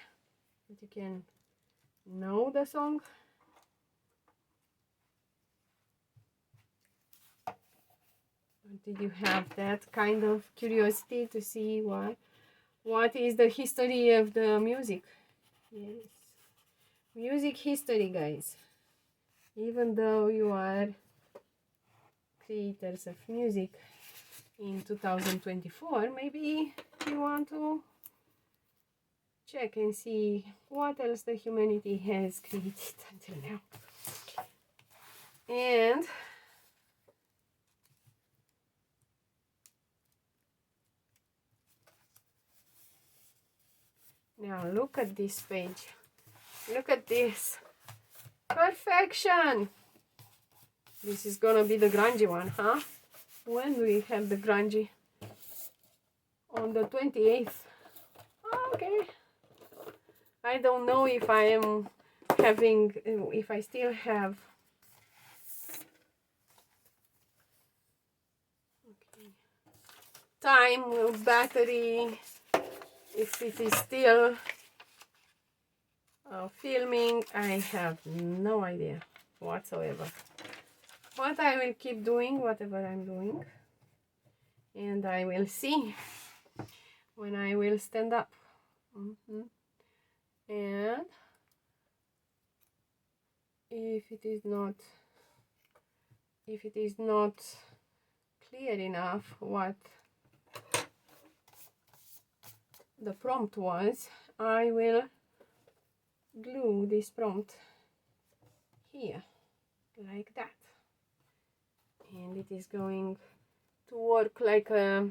that you can know the song? Or did you have that kind of curiosity to see what is the history of the music? Yes, music history, guys. Even though you are creators of music in 2024, maybe you want to check and see what else the humanity has created until now. And now look at this page. Look at this. Perfection! This is gonna be the grungy one, huh? When do we have the grungy? On the 28th. Okay. I don't know if I am having, if I still have. Okay. Time, battery, If it is still filming, I have no idea whatsoever. But I will keep doing whatever I'm doing, and I will see when I will stand up. And if it is not clear enough what the prompt was, I will glue this prompt here like that, and it is going to work like a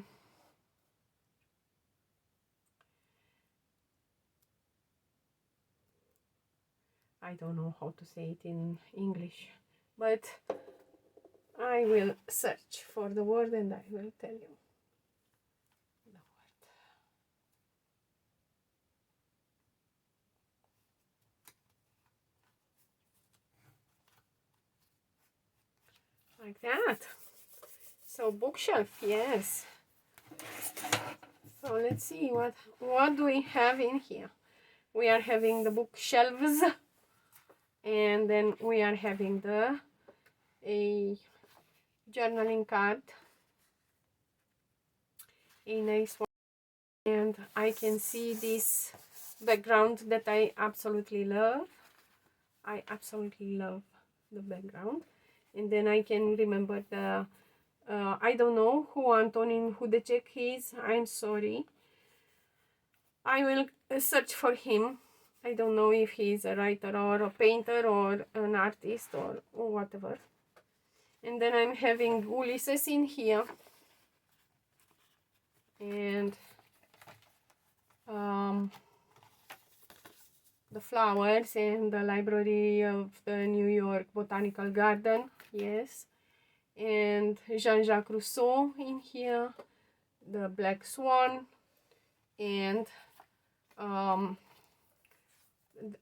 I don't know how to say it in English, but I will search for the word and I will tell you the word. Like that. So bookshelf, yes. So let's see what do we have in here. We are having the bookshelves, and then we are having a journaling card, a nice one, and I can see this background that I absolutely love. I absolutely love the background. And then I can remember the I don't know who Antonin Hudecek is. I'm sorry. I will search for him. I don't know if he's a writer or a painter or an artist or whatever. And then I'm having Ulysses in here. And the flowers and the library of the New York Botanical Garden. Yes. And Jean-Jacques Rousseau in here. The Black Swan. And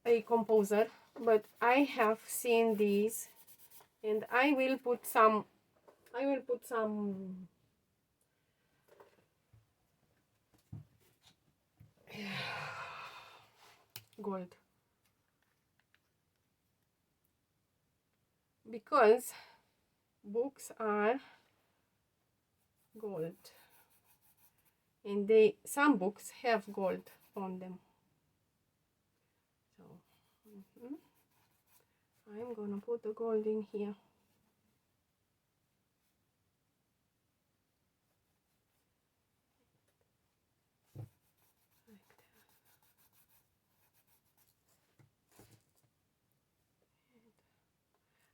a composer, but I have seen these, and I will put some gold, because books are gold, and some books have gold on them. So I'm gonna put the gold in here.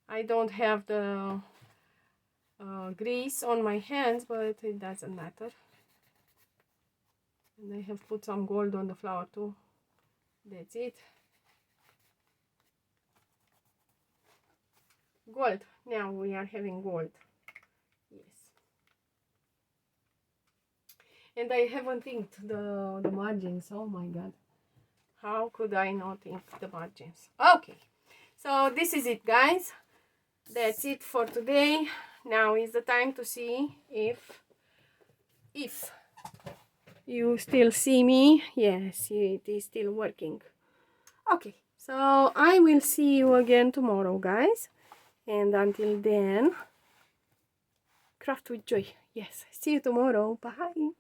I don't have the grease on my hands, but it doesn't matter. And I have put some gold on the flower too. That's it. Gold. Now we are having gold. Yes. And I haven't inked the margins. Oh my god. How could I not ink the margins? Okay. So this is it, guys. That's it for today. Now is the time to see if you still see me. Yes, it is still working. Okay. So I will see you again tomorrow, guys. And until then, craft with joy. Yes, see you tomorrow. Bye.